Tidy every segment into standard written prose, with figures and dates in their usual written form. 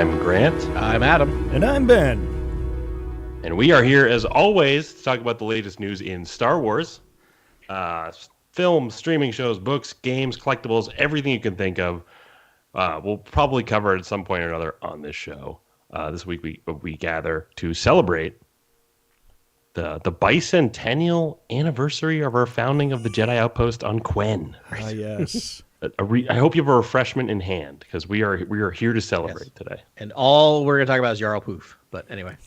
I'm Grant. I'm Adam. And I'm Ben. And we are here, as always, to talk about the latest news in Star Wars. Films, streaming shows, books, games, collectibles, everything you can think of. We'll probably cover it at some point or another on this show. This week we gather to celebrate the bicentennial anniversary of our founding of the Jedi Outpost on Quen. Yes. I hope you have a refreshment in hand, because we are here to celebrate today. And all we're going to talk about is Jarl Poof. But anyway.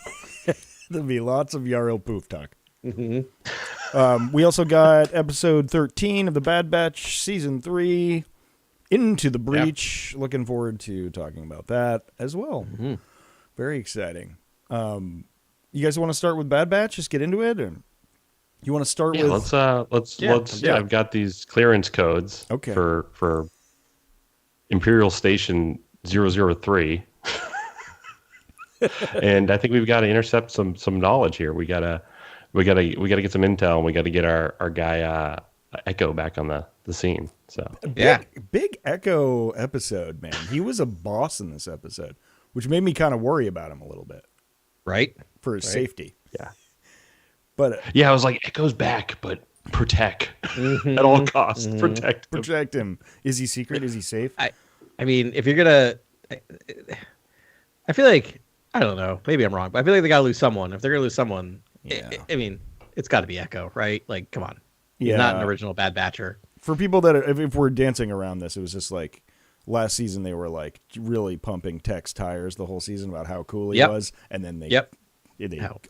There'll be lots of Jarl Poof talk. Mm-hmm. We also got episode 13 of the Bad Batch season 3, Into the Breach. Yep. Looking forward to talking about that as well. Mm-hmm. Very exciting. You guys want to start with Bad Batch? Just get into it, or you want to start with? Let's. I've got these clearance codes. Okay. For Imperial Station 003. And I think we've got to intercept some knowledge here. We gotta get some intel, and we got to get our guy Echo back on the scene. So big Echo episode, man. He was a boss in this episode, which made me kind of worry about him a little bit, right? For his safety. Yeah, but I was like, Echo's back, but protect at all costs. Protect him. Is he secret? Is he safe? I mean, if you're gonna, I feel like. I don't know. Maybe I'm wrong, but I feel like they got to lose someone. If they're going to lose someone, I mean, it's got to be Echo, right? Like, come on. He's not an original Bad Batcher. For people that, if we're dancing around this, it was just like last season they were like really pumping Tech's tires the whole season about how cool he was, and then they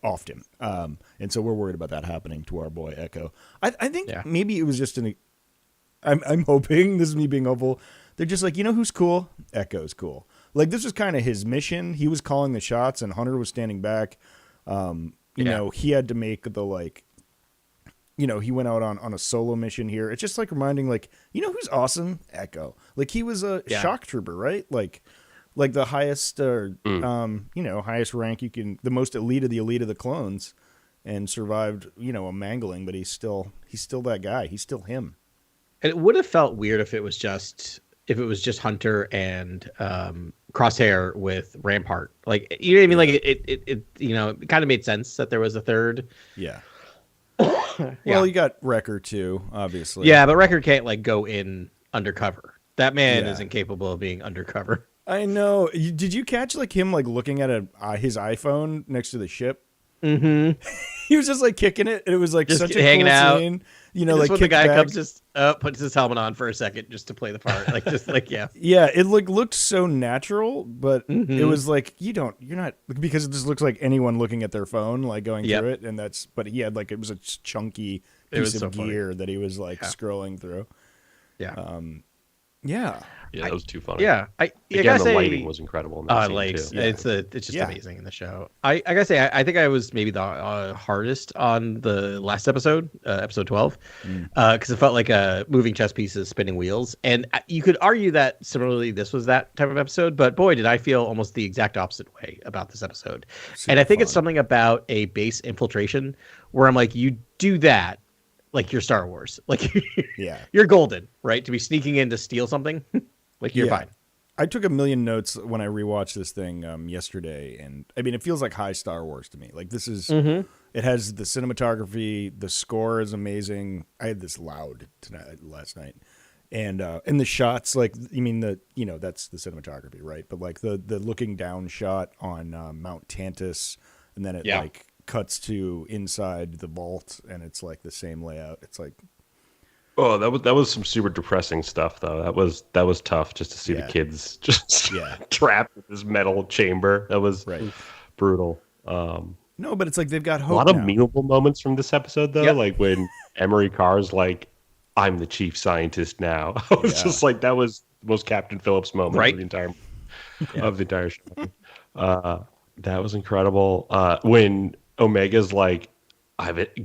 offed him. And so we're worried about that happening to our boy Echo. I think maybe it was just I'm hoping, this is me being hopeful, they're just like, who's cool? Echo's cool. Like, this was kind of his mission. He was calling the shots, and Hunter was standing back. You know, he had to make the, he went out on a solo mission here. It's just, reminding, who's awesome? Echo. Like, he was a shock trooper, right? Like the highest, highest rank you can, the most elite of the clones, and survived, a mangling, but he's still that guy. He's still him. And it would have felt weird if it was just Hunter and Crosshair with Rampart. Like, you know what I mean? Like it kind of made sense that there was a third. Yeah. Well, you got Wrecker too, obviously. Yeah, but Wrecker can't go in undercover. That man is incapable of being undercover. I know. Did you catch him looking at his iPhone next to the ship? Mm-hmm. He was just kicking it. It was just such a hanging cool out. Scene. When the guy comes, just puts his helmet on for a second just to play the part. Yeah, it looked so natural, but it was you're not, because it just looks like anyone looking at their phone, going through it, and but he had it was a chunky piece of gear that he was scrolling through. Yeah. Yeah, that was too funny. Yeah, the lighting was incredible in that lights. Too. Yeah. It's just amazing in the show. I gotta say, I think I was maybe the hardest on the last episode, episode 12, because it felt like moving chess pieces, spinning wheels, and you could argue that similarly this was that type of episode, but boy, did I feel almost the exact opposite way about this episode. And I think it's something about a base infiltration where I'm like, you do that. You're Star Wars. You're golden, right? To be sneaking in to steal something, you're fine. I took a million notes when I rewatched this thing yesterday, and I mean, it feels like high Star Wars to me. This is, it has the cinematography, the score is amazing. I had this loud last night, and the shots, that's the cinematography, right? But the looking down shot on Mount Tantus, and then it cuts to inside the vault, and it's the same layout. It's oh, that was some super depressing stuff, though. That was tough, just to see the kids just trapped in this metal chamber. That was brutal. No, but it's they've got hope. A lot of meaningful moments from this episode, though. When Emery Carr's I'm the chief scientist now. I was just that was the most Captain Phillips moment of the entire show. That was incredible. When Omega's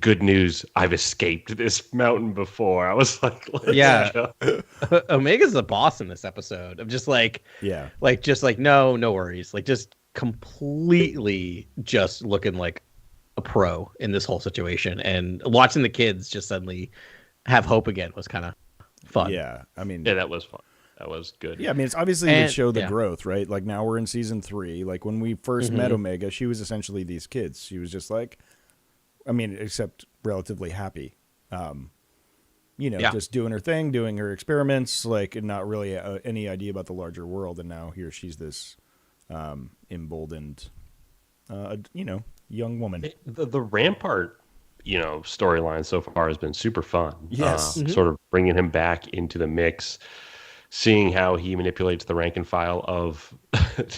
good news, I've escaped this mountain before. I was Omega's the boss in this episode of just no worries. Just completely just looking like a pro in this whole situation, and watching the kids just suddenly have hope again was kind of fun. Yeah. I mean, that was fun. That was good. Yeah, I mean, it's obviously they show the growth, right? Like now we're in season 3. Like when we first met Omega, she was essentially these kids. She was just like, I mean, except relatively happy. Just doing her thing, doing her experiments, like, and not really any idea about the larger world. And now here she's this emboldened, young woman. The Rampart, storyline so far has been super fun. Yes. Sort of bringing him back into the mix, seeing how he manipulates the rank and file of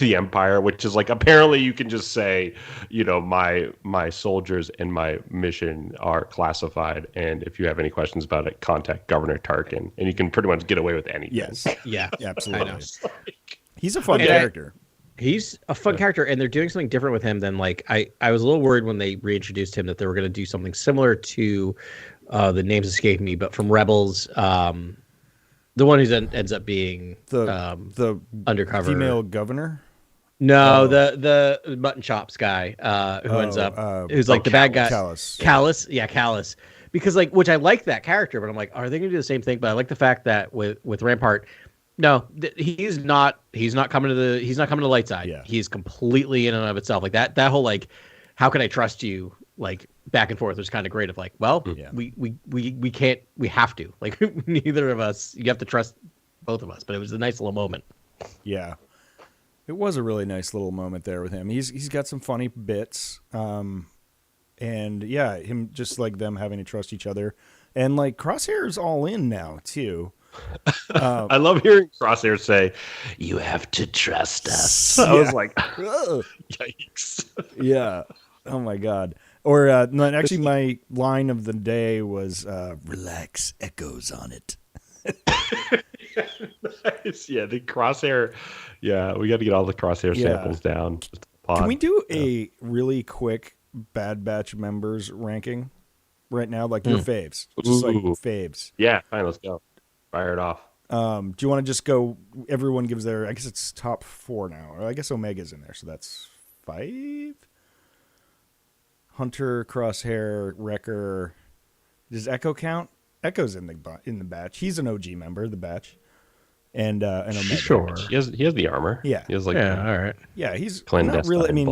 the Empire, which is like, apparently you can just say, my soldiers and my mission are classified, and if you have any questions about it, contact Governor Tarkin, and you can pretty much get away with anything. Yes. Yeah, absolutely. He's a fun character. He's a fun character, and they're doing something different with him than, like, I was a little worried when they reintroduced him that they were going to do something similar to the names escape me, but from Rebels, the one who ends up being the undercover female governor. No, the mutton chops guy who ends up who's like the bad guy. Callus. Yeah, Callus. Because which I like that character, but I'm like, are they going to do the same thing? But I like the fact that with Rampart, no, he's not coming to light side. Yeah. He's completely in and of itself. Like that whole like, how can I trust you? Like back and forth was kind of great. Of like, well, we can't, we have to. Like neither of us. You have to trust both of us. But it was a nice little moment. Yeah, it was a really nice little moment there with him. He's got some funny bits, and yeah, him just like them having to trust each other, and like Crosshair's all in now too. I love hearing Crosshair say, "You have to trust us." I was like, "Yikes!" Yeah. Oh my god. Or actually, my line of the day was, "Relax, Echo's on it." Nice. Yeah, the Crosshair. Yeah, we got to get all the Crosshair samples down. Can we do a really quick Bad Batch members ranking right now? Like your faves, just like faves. Yeah, fine. Let's go. Fire it off. Do you want to just go? Everyone gives their. I guess it's top 4 now. Or I guess Omega's in there, so that's 5. Hunter, Crosshair, Wrecker. Does Echo count? Echo's in the batch. He's an OG member of the batch. And Omega. Sure. He has the armor. Yeah. He has all right. Yeah, he's not really. I mean,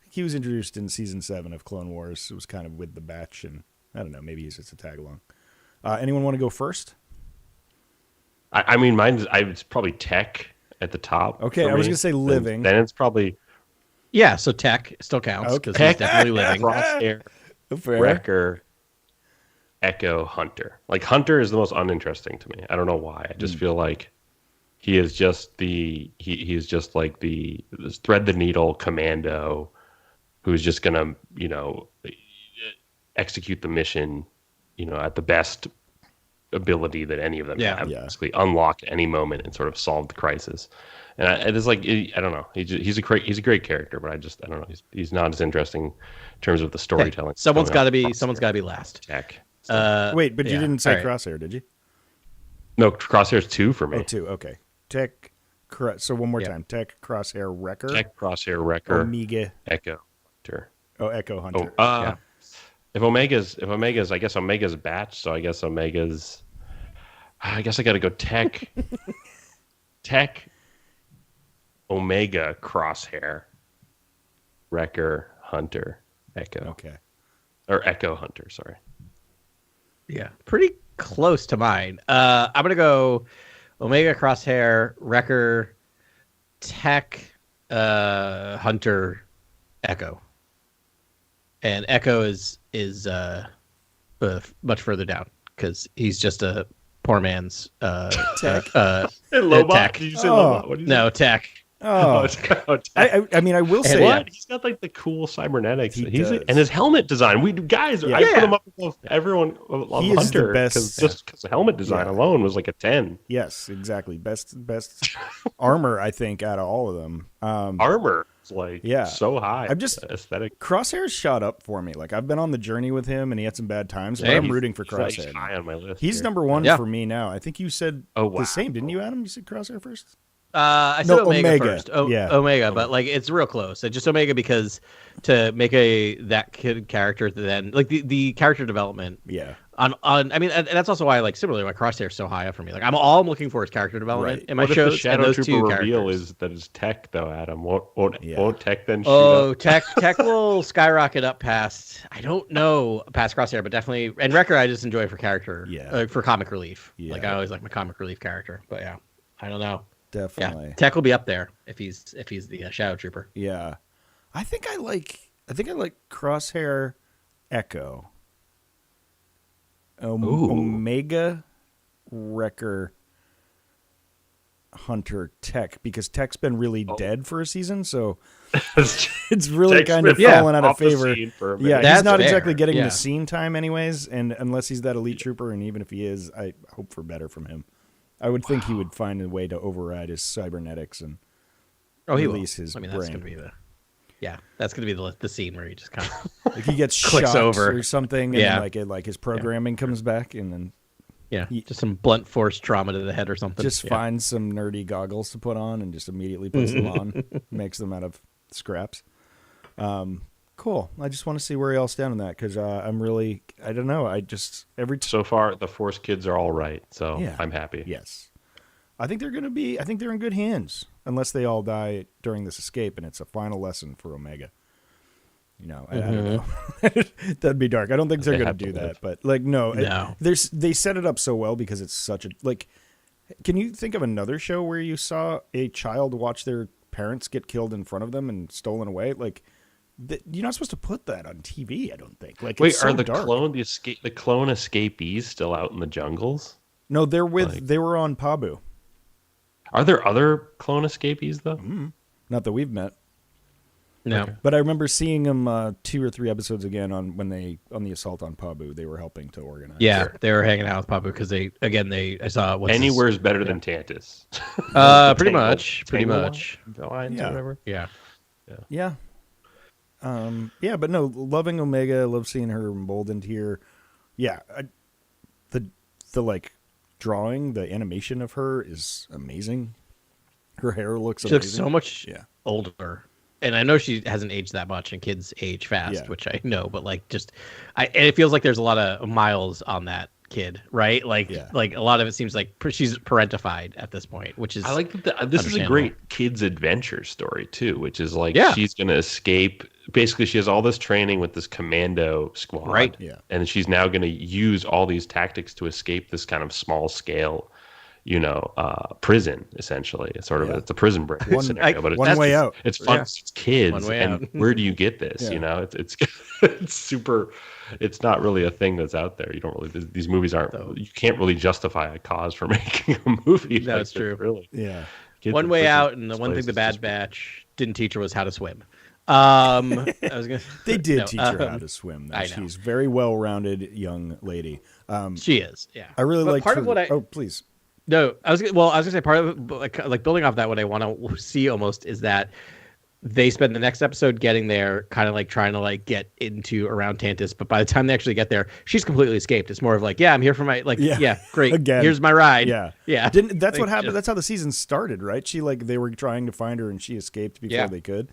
he was introduced in season 7 of Clone Wars. It was kind of with the batch, and I don't know. Maybe he's just a tag along. Anyone want to go first? I mean, it's probably Tech at the top. Okay, I was gonna say living. Then it's probably. Yeah, so Tech still counts because he's definitely living. Crosshair, Wrecker, Echo, Hunter. Like Hunter is the most uninteresting to me. I don't know why. I just feel like he is just he's just like this thread the needle commando who's just gonna execute the mission at the best ability that any of them have. Basically unlock any moment and sort of solve the crisis. And it's like, I don't know. He's a great character, but I don't know. He's not as interesting in terms of the storytelling. Hey, someone's got to be last. Tech. Wait, but you didn't say Crosshair, did you? No, Crosshair's 2 for me. Oh, 2. Okay. Tech. So one more time. Tech, Crosshair, Wrecker. Tech, Crosshair, Wrecker. Omega. Echo, Hunter. Oh, Echo, Hunter. If Omega's, I guess Omega's a batch. So I guess I got to go Tech. Tech. Omega, Crosshair, Wrecker, Hunter, Echo. Okay. Or Echo, Hunter, sorry. Yeah, pretty close to mine. I'm going to go Omega, Crosshair, Wrecker, Tech, Hunter, Echo. And Echo is much further down because he's just a poor man's Tech. Lobot? Tech. Did you say Lobot? What did you say? Tech. Oh, I mean, I will say what? He's got like the cool cybernetics. And his helmet design. I put him up above everyone on Hunter because the helmet design alone was like a 10. Yes, exactly. Best armor, I think, out of all of them. Armor is like so high. I'm just aesthetic. Crosshair's shot up for me. Like I've been on the journey with him, and he had some bad times. But I'm rooting for Crosshair. He's high on my list. He's number 1 for me now. I think you said the same, didn't you, Adam? You said Crosshair first. I said Omega first. Omega, but like it's real close. Just Omega because to make that kid character, then like the character development, I mean, and that's also why, like, similarly, why Crosshair is so high up for me. Like, I'm looking for his character development in my What if shows. the Shadow and those Trooper two reveal characters. is that it's Tech though, Adam? Won't Tech then shoot Oh, up? Tech will skyrocket up past. I don't know past Crosshair, but definitely. And Wrecker, I just enjoy for character. For comic relief. Yeah. Like I always like my comic relief character. But yeah, I don't know. Definitely. Yeah, Tech will be up there if he's the Shadow Trooper. Yeah, I think I like Crosshair, Echo, Omega, Wrecker, Hunter, Tech, because Tech's been really dead for a season, so it's really kind of fallen out of favor. Yeah, he's not exactly getting the scene time anyways, and unless he's that elite trooper, and even if he is, I hope for better from him. I would think he would find a way to override his cybernetics and release his brain. That's gonna be the scene where he just kind of like he gets clicks shot over or something, and like his programming comes back, and then just some blunt force trauma to the head or something. Just finds some nerdy goggles to put on and just immediately puts them on, makes them out of scraps. Cool. I just want to see where y'all stand on that because I don't know. So far the Force kids are all right, so I'm happy. Yes, I think they're in good hands unless they all die during this escape and it's a final lesson for Omega. I don't know. That'd be dark. I don't think they're going to do that, but they set it up so well because it's such a can you think of another show where you saw a child watch their parents get killed in front of them and stolen away? Like, you're not supposed to put that on TV, I don't think. Like, wait, are the clone escapees still out in the jungles? No, they were on Pabu. Are there other clone escapees though? Not that we've met. No, okay. But I remember seeing them 2 or 3 episodes again on the assault on Pabu. They were helping to organize. Yeah, they were hanging out with Pabu because I saw anywhere's better than Tantus. Pretty much. Whatever. Yeah. But no, loving Omega. I love seeing her emboldened here. Yeah, the like drawing, the animation of her is amazing. Her hair looks amazing. She looks so much older. And I know she hasn't aged that much, and kids age fast, which I know. But like, and it feels like there's a lot of miles on that kid, right? Like a lot of it seems like she's parentified at this point, which is I like that. This is a great kids adventure story too, which is like she's going to escape. Basically, she has all this training with this commando squad, right? Yeah, and she's now going to use all these tactics to escape this kind of small scale. Prison essentially. It's sort of it's a prison break scenario, but it's one way out. It's fun. It's kids, and where do you get this? It's super. It's not really a thing that's out there. You don't really. These movies aren't. You can't really justify a cause for making a movie. That's true. Really. Yeah. One way out, and the one thing the Bad Batch didn't teach her was how to swim. They did teach her how to swim. Though. She's a very well-rounded young lady. She is. Yeah. I really like part of what Oh, please. No, I was gonna say part of like building off that. What I want to see almost is that they spend the next episode getting there, kind of like trying to like get into around Tantus, but by the time they actually get there, she's completely escaped. It's more of like, I'm here for my great. Again. Here's my ride. Yeah. That's what happened. That's how the season started, right? They were trying to find her and she escaped before they could.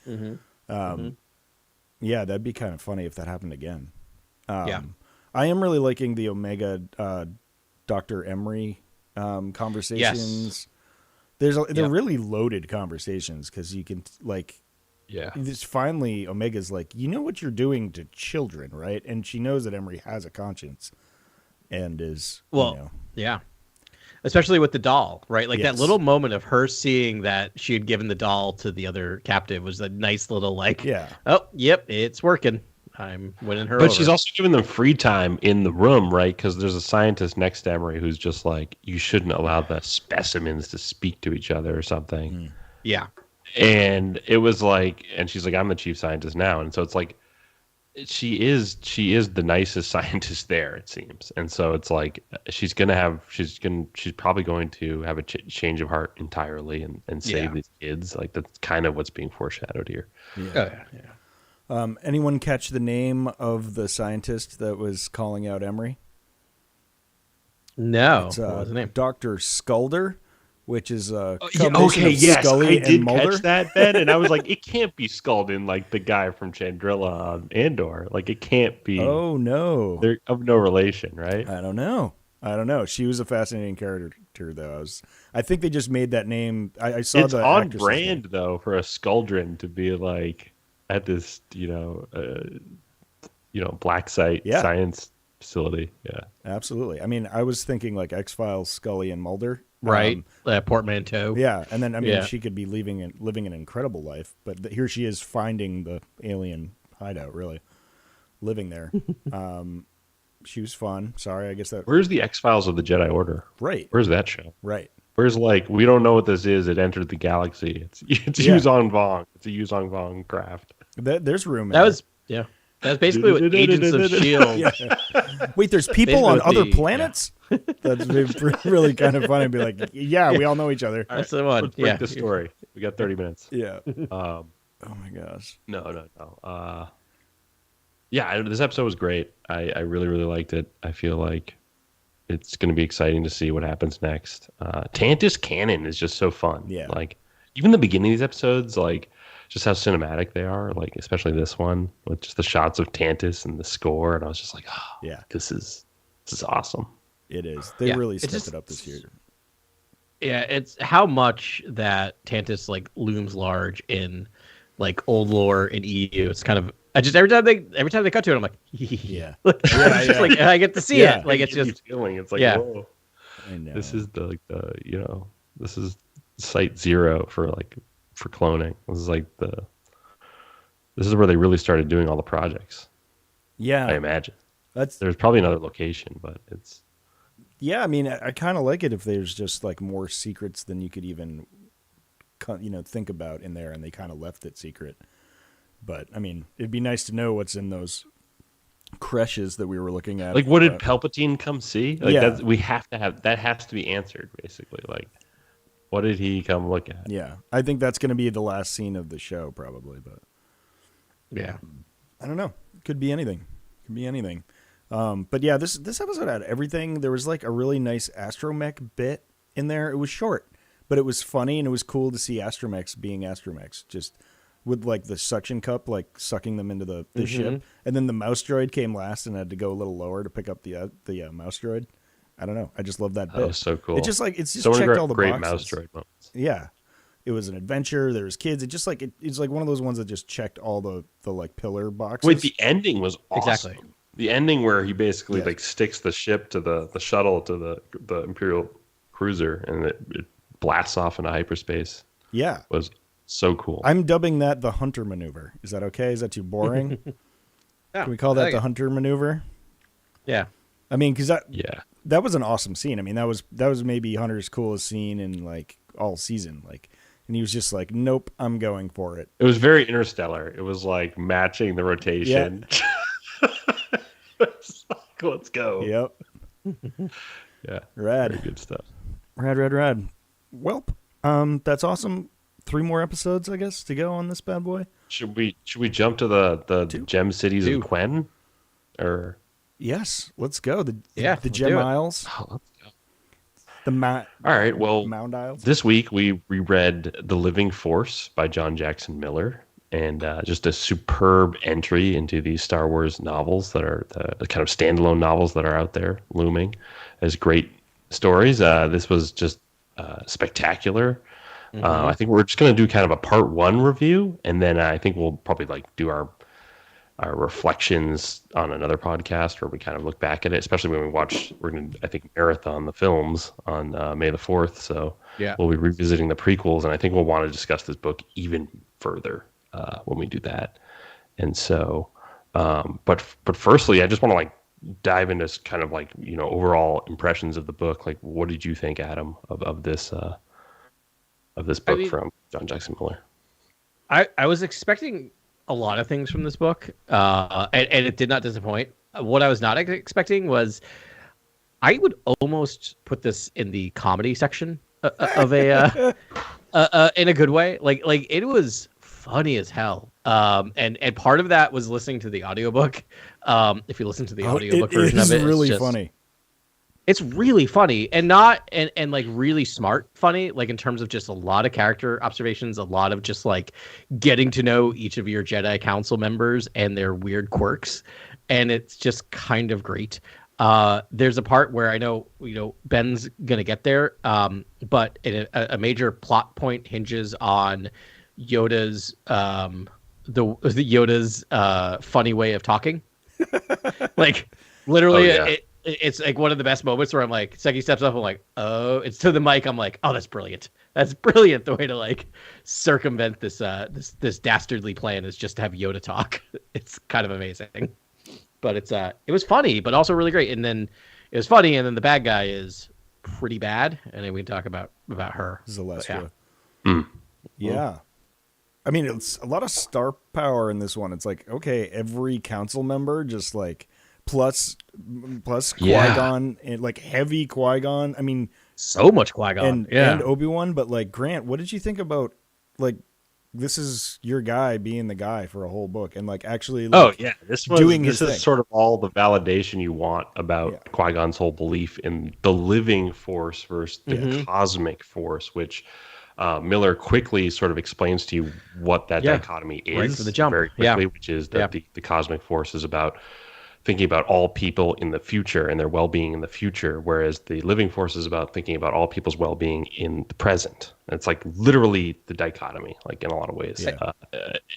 Yeah, that'd be kind of funny if that happened again. I am really liking the Omega Dr. Emery conversations. They're really loaded conversations because you can this finally Omega's like, you know what you're doing to children, right? And she knows that Emery has a conscience and is especially with the doll, right? Like that little moment of her seeing that she had given the doll to the other captive was a nice little oh yep, it's working. I'm winning her over. But she's also giving them free time in the room, right? Because there's a scientist next to Emery who's just like, you shouldn't allow the specimens to speak to each other or something. Yeah. And it was like, and she's like, I'm the chief scientist now. And so it's like, she is the nicest scientist there, it seems. And so it's like, she's probably going to have a change of heart entirely and save these kids. Like that's kind of what's being foreshadowed here. Yeah. Anyone catch the name of the scientist that was calling out Emery? No. It's, what was the name? Dr. Skulder. which is okay, yes, Scully I did and Mulder. catch that, Ben, and I was like, it can't be Sculdun like the guy from Chandrila on Andor. Like, it can't be. Oh no, They're of no relation, right? I don't know. She was a fascinating character, though. I think they just made that name. I saw It's the on actress's brand name. though for a Skuldrin to be like at this, black site science facility. Yeah, Absolutely. I mean, I was thinking like X-Files, Scully and Mulder. Right. Portmanteau. Yeah, and then I mean, she could be living an incredible life, but here she is finding the alien hideout. Really, living there. She was fun. Sorry, I guess that. Where's the X-Files of the Jedi Order? Right. Where's that show? Right. Where's like we don't know what this is. It entered the galaxy. It's Yuzong Vong. It's a Yuzong Vong craft. There's room. That was basically what Agents of Shield. Wait, there's people on other planets. Yeah. That's really kind of funny. Be like, we all know each other. That's the one. Let's break the story. We got 30 minutes. Yeah. Oh my gosh. No. This episode was great. I really, really liked it. I feel like it's going to be exciting to see what happens next. Tantis canon is just so fun. Yeah. Like, even the beginning of these episodes, like, just how cinematic they are, like, especially this one, with just the shots of Tantis and the score. And I was just like, this is awesome. It is. They really stepped it up this year. Yeah, it's how much that Tantis, like, looms large in, like, old lore in EU. It's kind of... every time they cut to it, I'm like, yeah. Like, I get to see it. Like, it's just feeling. It's like, whoa. I know. This is this is site zero for cloning. This is where they really started doing all the projects. Yeah, I imagine. There's probably another location, but it's. Yeah, I mean, I kind of like it if there's just like more secrets than you could even, think about in there, and they kind of left it secret. But I mean, it'd be nice to know what's in those creches that we were looking at. Like, what did Palpatine come see? Like, we have to have that. Has to be answered, basically. Like, what did he come look at? Yeah, I think that's going to be the last scene of the show, probably. But yeah, I don't know. Could be anything. But yeah, this episode had everything. There was like a really nice astromech bit in there. It was short, but it was funny, and it was cool to see astromechs being astromechs, just with like the suction cup, like sucking them into the ship. And then the mouse droid came last and had to go a little lower to pick up the mouse droid. I don't know. I just love that bit. That was so cool. It's just so checked all the great boxes. mouse droid moments. Yeah. It was an adventure. There was kids. It's like one of those ones that just checked all the like pillar boxes. Wait, the ending was awesome. Exactly. The ending where he basically like sticks the ship to the shuttle to the Imperial cruiser, and it blasts off into hyperspace. Yeah, was so cool. I'm dubbing that the Hunter maneuver. Is that okay? Is that too boring? Can we call that the Hunter maneuver? Yeah. I mean, because that was an awesome scene. I mean, that was maybe Hunter's coolest scene in like all season. Like, and he was just like, "Nope, I'm going for it." It was very Interstellar. It was like matching the rotation. Yeah. Like, let's go. Yep. Yeah. Rad. Very good stuff. Rad. Welp. That's awesome. 3 more episodes, I guess, to go on this bad boy. Should we jump to the Gem Cities of Quen? Or yes, let's go. The let's Gem Isles. Oh, let's go. All right. Well, Mound Isles. This week we reread The Living Force by John Jackson Miller. And just a superb entry into these Star Wars novels that are the kind of standalone novels that are out there looming as great stories. This was just spectacular. I think we're just going to do kind of a part 1 review, and then I think we'll probably like do our reflections on another podcast where we kind of look back at it, especially when we're going to, I think, marathon the films on May the 4th. So we'll be revisiting the prequels, and I think we'll want to discuss this book even further when we do that. And so, but firstly, I just want to like dive into kind of like, overall impressions of the book. Like, what did you think, Adam, of this book from John Jackson Miller? I was expecting a lot of things from this book, and it did not disappoint. What I was not expecting was I would almost put this in the comedy section of a in a good way. Like it was funny as hell. And part of that was listening to the audiobook. If you listen to the audiobook version of it, it's really just funny. It's really funny and not and like really smart funny, like in terms of just a lot of character observations, a lot of just like getting to know each of your Jedi Council members and their weird quirks, and it's just kind of great. There's a part where I know Ben's gonna get there, but a major plot point hinges on Yoda's the Yoda's funny way of talking, like literally. Oh, yeah. It's like one of the best moments where I'm like, Seki steps up, I'm like, oh, it's to the mic. I'm like, oh, that's brilliant. That's brilliant. The way to like circumvent this this dastardly plan is just to have Yoda talk. It's kind of amazing, but it was funny, but also really great. And then it was funny, and then the bad guy is pretty bad, and then we can talk about her. Zalestra. Mm. Yeah. I mean, it's a lot of star power in this one. It's like, okay, every council member just like plus Qui-Gon and like heavy Qui-Gon. I mean, so much Qui-Gon and Obi-Wan, but like Grant, what did you think about like this is your guy being the guy for a whole book and like actually like, this is sort of all the validation you want about Qui-Gon's whole belief in the living force versus the cosmic force, which Miller quickly sort of explains to you what that dichotomy is right for the jump. Very quickly, which is that the cosmic force is about thinking about all people in the future and their well-being in the future, whereas the living force is about thinking about all people's well-being in the present. And it's like literally the dichotomy, like in a lot of ways.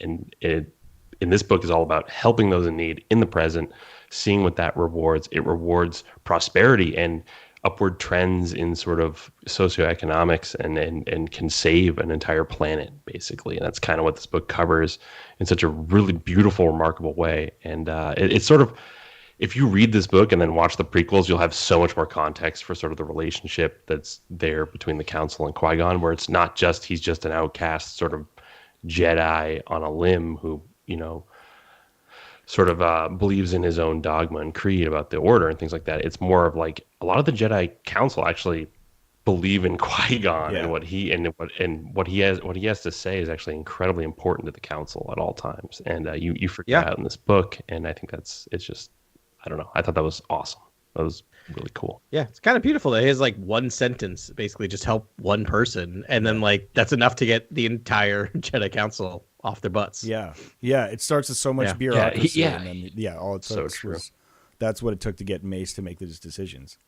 And in this book is all about helping those in need in the present, seeing what that rewards. It rewards prosperity and upward trends in sort of socioeconomics and can save an entire planet, basically. And that's kind of what this book covers in such a really beautiful, remarkable way. And it's sort of, if you read this book and then watch the prequels, you'll have so much more context for sort of the relationship that's there between the Council and Qui-Gon, where it's not just he's just an outcast sort of Jedi on a limb who, sort of believes in his own dogma and creed about the Order and things like that. It's more of like a lot of the Jedi Council actually believe in Qui-Gon and what he has to say is actually incredibly important to the Council at all times. And you forget out in this book, and I think it's just, I don't know. I thought that was awesome. That was really cool. Yeah, it's kind of beautiful that he has like one sentence basically just help one person, and then like that's enough to get the entire Jedi Council off their butts. Yeah. It starts with so much bureaucracy. And then, all it took was that's what it took to get Mace to make those decisions.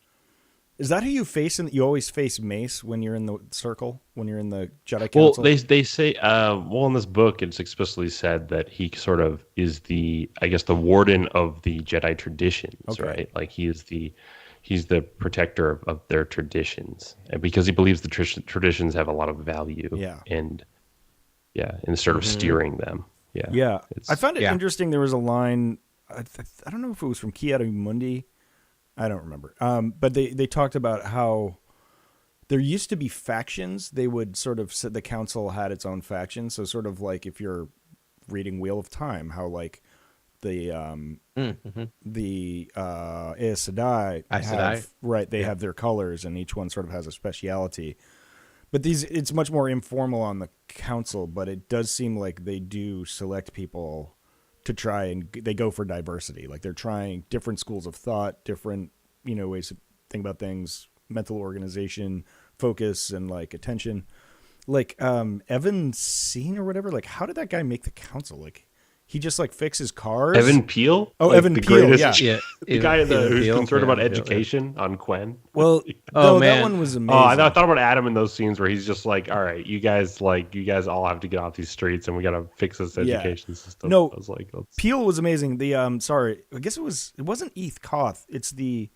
Is that who you face? You always face Mace when you're in the circle, when you're in the Jedi Council? Well, they say, in this book, it's explicitly said that he sort of is the warden of the Jedi traditions, right? Like he's the protector of their traditions, and because he believes the traditions have a lot of value. And sort of steering them. I found it interesting. There was a line, I don't know if it was from Ki-Adi-Mundi. I don't remember. But they talked about how there used to be factions. They would sort of, the council had its own faction. So sort of like if you're reading Wheel of Time, how like the Aes Sedai have their colors, and each one sort of has a speciality. But it's much more informal on the council, but it does seem like they do select people to try and they go for diversity. Like they're trying different schools of thought, different, ways to think about things, mental organization, focus, and like attention. Like Evan Scene or whatever, like how did that guy make the council? Like he just like fixes cars. Evan Peel? Oh, like Evan Peel, the guy who's concerned about education on Quen. Well, that one was amazing. I thought about Adam in those scenes where he's just like, all right, you guys all have to get off these streets and we got to fix this education system. No, I was like, Peel was amazing. The I guess it wasn't Eth Koth. It's the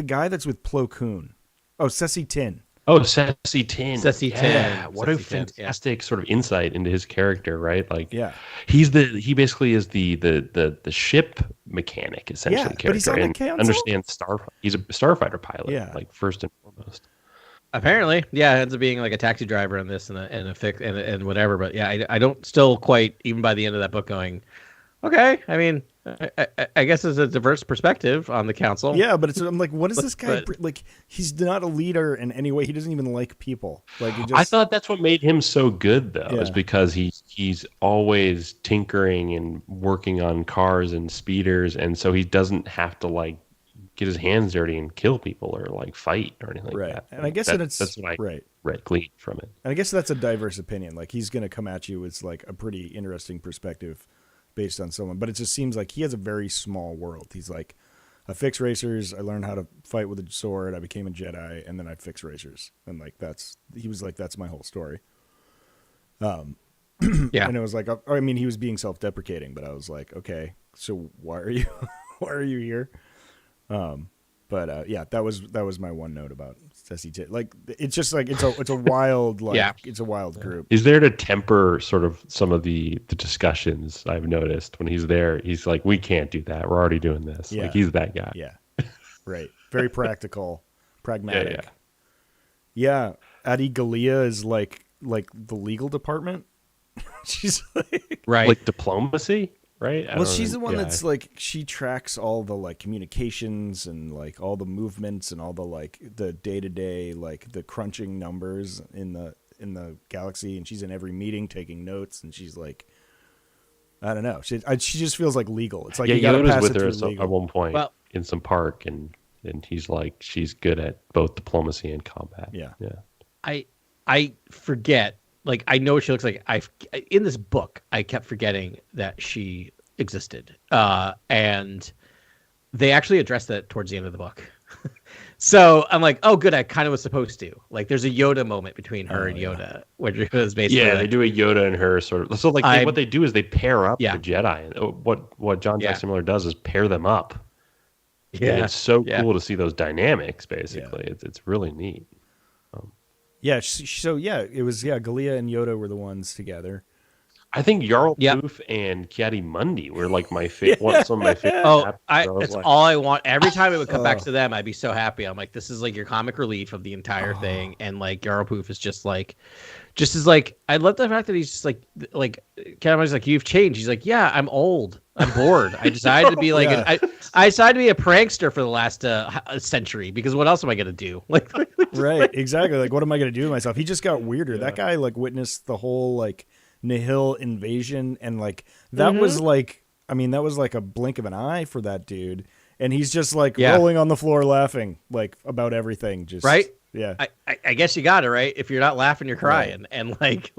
guy that's with Plo Koon. Oh, Ceci Tin. Oh, Ceci Tin. Yeah, what a fantastic sort of insight into his character, right? Like, he basically is the ship mechanic essentially. Character, but he's on the council. Understands he's a starfighter pilot, like first and foremost. Apparently, ends up being like a taxi driver in this and whatever. But I don't still quite, even by the end of that book, going, okay. I mean, I guess it's a diverse perspective on the council. Yeah, but I'm like, what is this guy? Like, he's not a leader in any way. He doesn't even like people. Like, I thought that's what made him so good, though, is because he's always tinkering and working on cars and speeders, and so he doesn't have to like get his hands dirty and kill people or like fight or anything right. like that. And I guess that's what I right. gleaned from it. And I guess that's a diverse opinion. Like he's going to come at you with like a pretty interesting perspective based on someone, but it just seems like he has a very small world. He's like, I fix racers. I learned how to fight with a sword. I became a Jedi, and then I fix racers. And like he was like, that's my whole story. Yeah. And it was like, I mean, he was being self-deprecating, but I was like, okay, so why are you, why are you here? But yeah, that was my one note about SET. Like, it's just like it's a wild it's a wild group. He's there to temper sort of some of the discussions. I've noticed when he's there, he's like, we can't do that. We're already doing this. Yeah. Like he's that guy. Yeah, right. Very practical, pragmatic. Yeah. Adi Gallia is like the legal department. She's like like diplomacy. Right? Well, she's the one that's like she tracks all the like communications and like all the movements and all the like the day-to-day like the crunching numbers in the galaxy, and she's in every meeting taking notes, and she's like, I don't know, she just feels like legal. It's like you gotta pass with it her through legal. at one point in some park, and he's like, she's good at both diplomacy and combat. I forget. Like, I know what she looks like. In this book, I kept forgetting that she existed. And they actually addressed that towards the end of the book. So I'm like, oh, good. I kind of was supposed to. Like, there's a Yoda moment between her and Yoda, which was basically. Yeah, they do a Yoda and her sort of. So, like, what they do is they pair up the Jedi. And what John Jackson Miller does is pair them up. Yeah. And it's so cool to see those dynamics, basically. Yeah. It's really neat. Yeah, so it was Gallia and Yoda were the ones together. I think Jarl Poof and Kiadi-Mundi were like my favorite. Some of my favorite. It's all I want. Every time it would come back to them, I'd be so happy. I'm like, this is like your comic relief of the entire thing, and like Jarl Poof is just as like. I love the fact that he's just like Kiadi-Mundi's like, you've changed. He's like, yeah, I'm old. I'm bored. I decided to be like I decided to be a prankster for the last century, because what else am I gonna do? Like right, exactly. Like, what am I gonna do to myself? He just got weirder. That guy like witnessed the whole like Nihil invasion, and like that was like, I mean, that was like a blink of an eye for that dude, and he's just like rolling on the floor laughing like about everything. Just right. Yeah, I guess you got it right. If you're not laughing, you're crying, right. And like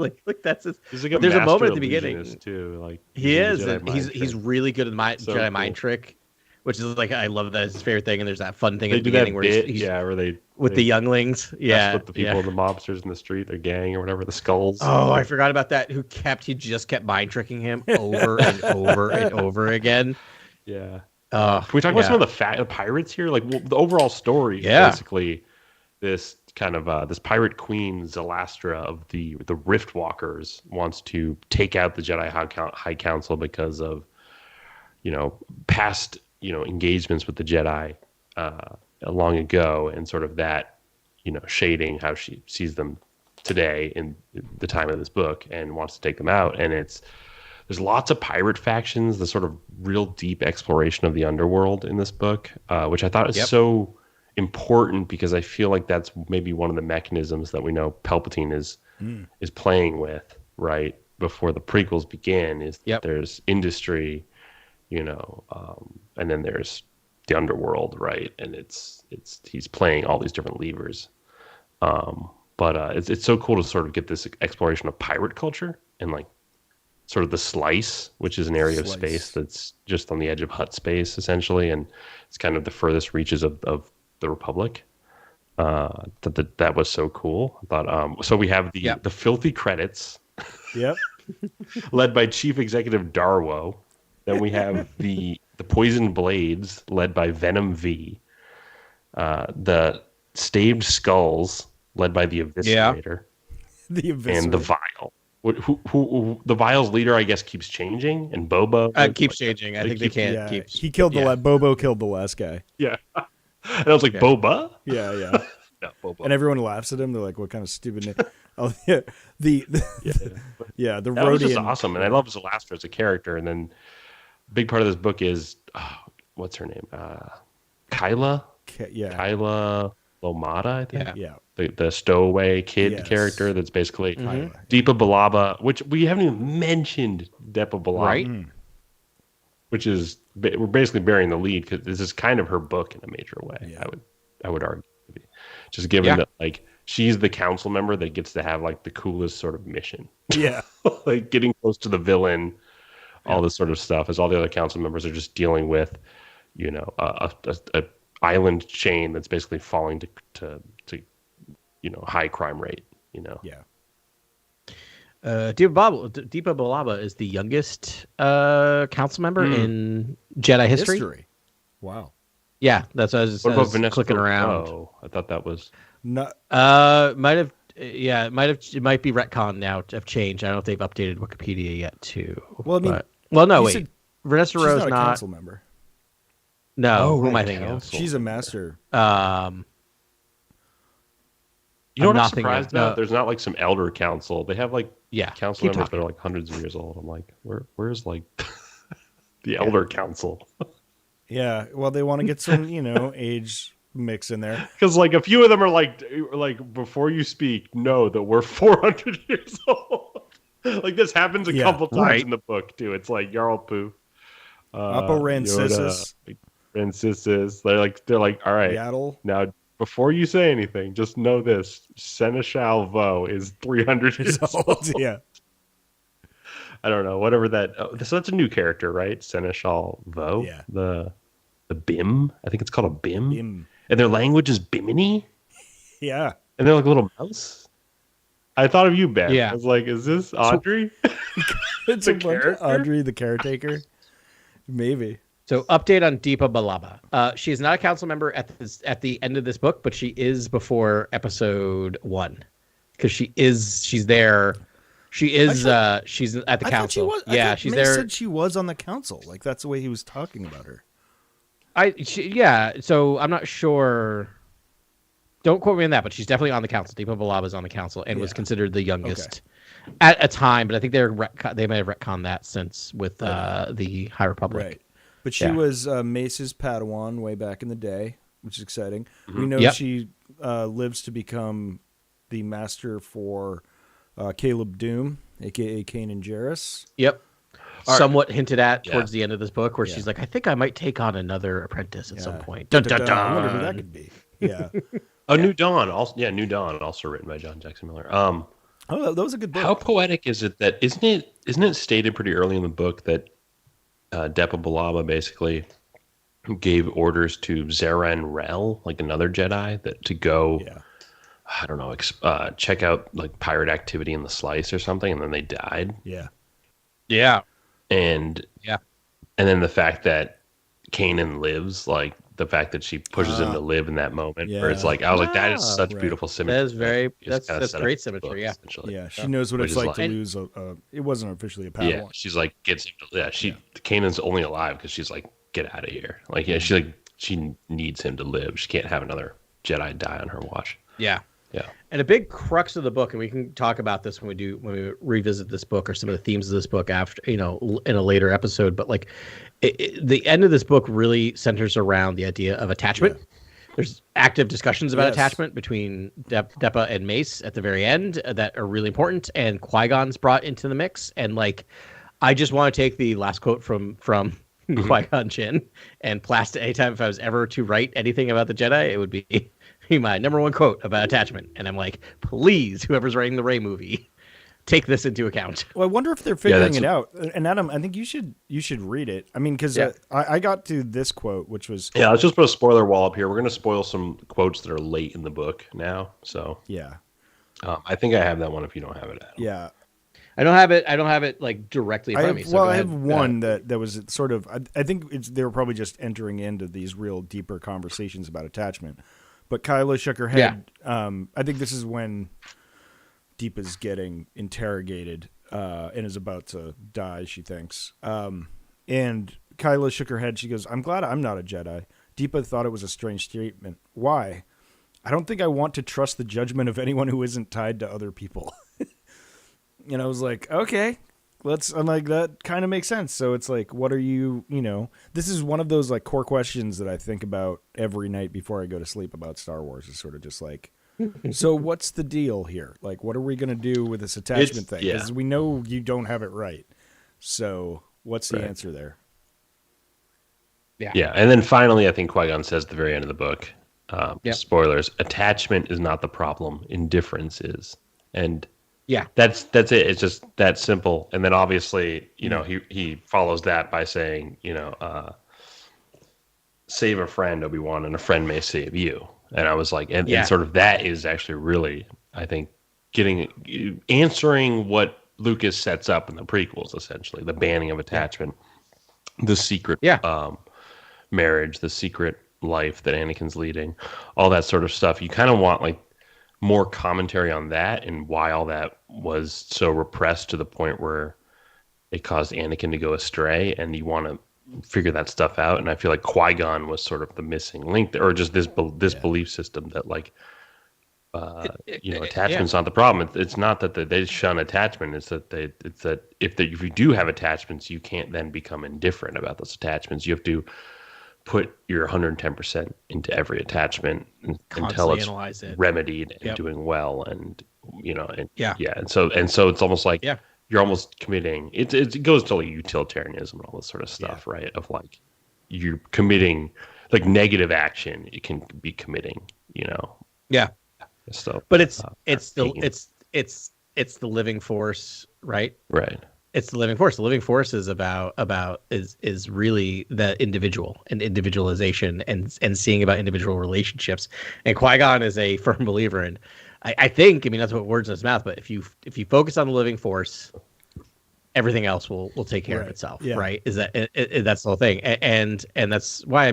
that's his, like there's a moment at the beginning too. Like he is, and he's really good at the Jedi mind trick, which is like, I love that, it's his favorite thing. And there's that fun thing at the beginning where he's where they with the younglings, with the people, the mobsters in the street, their gang or whatever, the skulls. Oh, I forgot about that. He just kept mind tricking him over and over and over again. Yeah. Can we talk about some of the pirates here? Like, the overall story, basically. This kind of this pirate queen Zalastra of the Rift Walkers wants to take out the Jedi High Council because of past engagements with the Jedi long ago, and sort of that shading how she sees them today in the time of this book, and wants to take them out. And there's lots of pirate factions, the sort of real deep exploration of the underworld in this book, which I thought is so important, because I feel like that's maybe one of the mechanisms that we know Palpatine is playing with right before the prequels begin. Is there's industry, and then there's the underworld, right? And he's playing all these different levers. But it's so cool to sort of get this exploration of pirate culture, and like sort of the Slice, which is an area of space that's just on the edge of Hutt space essentially, and it's kind of the furthest reaches of the Republic. That was so cool. I thought so we have the filthy credits, led by Chief Executive Darwo. Then we have the Poisoned Blades, led by Venom V. The Staved Skulls, led by the Eviscerator. The Eviscerator. And the Vile. Who the Vile's leader, I guess, keeps changing, and Bobo keeps changing. I think they can't keep. He killed Bobo killed the last guy. Yeah. And I was like, Boba? Yeah. No, Boba. And everyone laughs at him. They're like, what kind of stupid name? Oh, yeah. The that was just awesome. And I love Zalastra as a character. And then a big part of this book is, what's her name? Kyla? Kyla Lomata, I think. Yeah. The stowaway kid character that's basically Deepa Balaba, which we haven't even mentioned Deepa Balaba. Right. Which is we're basically bearing the lead because this is kind of her book in a major way. Yeah. I would argue, just given that like she's the council member that gets to have like the coolest sort of mission. Yeah. Like getting close to the villain, all this sort of stuff, as all the other council members are just dealing with, you know, a island chain that's basically falling to you know, high crime rate, you know. Yeah. Deepa Balaba is the youngest council member in Jedi history. Wow. Yeah, that's what I was, What I about was Vanessa clicking around. Oh, I thought that was No. Might have. Yeah, it might be retcon now to have changed. I don't know if they've updated Wikipedia yet too. Well, I mean, no, you wait. said Vanessa she's Rose not a council member. No, who am right, I thinking of? council. She's a master. You know what I'm not thinking surprised of- about? There's not like some elder council. They have like council keep members talking. that are like hundreds of years old. I'm like, where's like the elder council? Yeah. Well, they want to get some, you know, age mix in there. Because like a few of them are like before you speak, know that we're 400 years old. Like this happens a couple times in the book too. It's like Jarl Poof, Apo Rancisis, Rancisis. They're like, all right, Yaddle. now before you say anything, just know this: Seneschal Vo is 300 years old. Yeah. I don't know, whatever that. Oh, so that's a new character, right? Seneschal Vo. Yeah. The BIM. I think it's called a BIM. Bim. And their language is Bimini. Yeah. And they're like a little mouse. I thought of you, Ben. Yeah. I was like, is this Audrey? It's The a bunch of character? Audrey the caretaker. Maybe. So, update on Deepa Balaba. She is not a council member at the end of this book, but she is before episode 1 because she's there. She's at the council. She's May there. said she was on the council. Like that's the way he was talking about her. So I'm not sure. Don't quote me on that, but she's definitely on the council. Deepa Balaba is on the council and was considered the youngest at a time. But I think they may have retconned that since with the High Republic. Right. But she was Mace's Padawan way back in the day, which is exciting. Mm-hmm. We know she lives to become the master for Caleb Doom, a.k.a. Kanan Jarrus. Yep. Somewhat hinted at towards the end of this book where she's like, I think I might take on another apprentice at some point. Dun, dun, dun. I wonder who that could be. Yeah. New Dawn. New Dawn, also written by John Jackson Miller. Oh, that was a good book. How poetic is it that isn't it stated pretty early in the book that Depa Billaba basically gave orders to Zeren Rel, like another Jedi, to go I don't know, check out like pirate activity in the Slice or something, and then they died. Yeah. Yeah. And then the fact that Kanan lives, like the fact that she pushes him to live in that moment, where it's like, I was like, that is such beautiful symmetry. That is that's great symmetry. Book, Yeah, she knows what it's like to lose it wasn't officially a Padawan. Yeah, she's like gets him to. Kanan's only alive because she's like, get out of here. Like, she needs him to live. She can't have another Jedi die on her watch. Yeah. Yeah. And a big crux of the book, and we can talk about this when we revisit this book or some of the themes of this book after, in a later episode. But like, the end of this book really centers around the idea of attachment. Yeah. There's active discussions about attachment between Depa and Mace at the very end that are really important, and Qui-Gon's brought into the mix. And like, I just want to take the last quote from Qui-Gon Jinn and plast it anytime if I was ever to write anything about the Jedi, it would be my number one quote about attachment. And I'm like, please, whoever's writing the Rey movie, take this into account. Well, I wonder if they're figuring it out. And Adam, I think you should read it. I mean, because I got to this quote, which was let's just put a spoiler wall up here. We're going to spoil some quotes that are late in the book now. So I think I have that one. If you don't have it, Adam. Yeah. I don't have it like directly in front of me. So I have one that was sort of. I think they were probably just entering into these real deeper conversations about attachment. But Kyla shook her head. Yeah. I think this is when Deepa's getting interrogated and is about to die, she thinks. And Kyla shook her head. She goes, I'm glad I'm not a Jedi. Deepa thought it was a strange statement. Why? I don't think I want to trust the judgment of anyone who isn't tied to other people. And I was like, okay, I'm like, that kind of makes sense. So it's like, what are you, this is one of those like core questions that I think about every night before I go to sleep about Star Wars. Is sort of just like, so what's the deal here? Like, what are we going to do with this attachment thing? Because we know you don't have it right. So what's the answer there? Yeah, and then finally, I think Qui-Gon says at the very end of the book, Yep. spoilers: attachment is not the problem, indifference is, and Yeah. that's it. It's just that simple. And then obviously, he follows that by saying, save a friend, Obi-Wan, and a friend may save you. And I was like, and sort of that is actually really, I think, answering what Lucas sets up in the prequels, essentially the banning of attachment, the secret marriage, the secret life that Anakin's leading, all that sort of stuff. You kind of want like more commentary on that and why all that was so repressed to the point where it caused Anakin to go astray, and you want to figure that stuff out. And I feel like Qui-Gon was sort of the missing link there, or just this belief system that like attachment's not the problem. It's not that they shun attachment. It's that if you do have attachments, you can't then become indifferent about those attachments. You have to put your 110% into every attachment until it's remedied and doing well, and and so it's almost like you're almost committing. It goes to like utilitarianism and all this sort of stuff, right? Of like you're committing like negative action. It can be committing, Yeah. So, but it's the living force, right? Right. It's the living force. The living force is is really the individual and individualization and seeing about individual relationships. And Qui-Gon is a firm believer in. I think that's what words in his mouth. But if you focus on the living force, everything else will take care of itself. Yeah. Right? Is that that's the whole thing? And that's why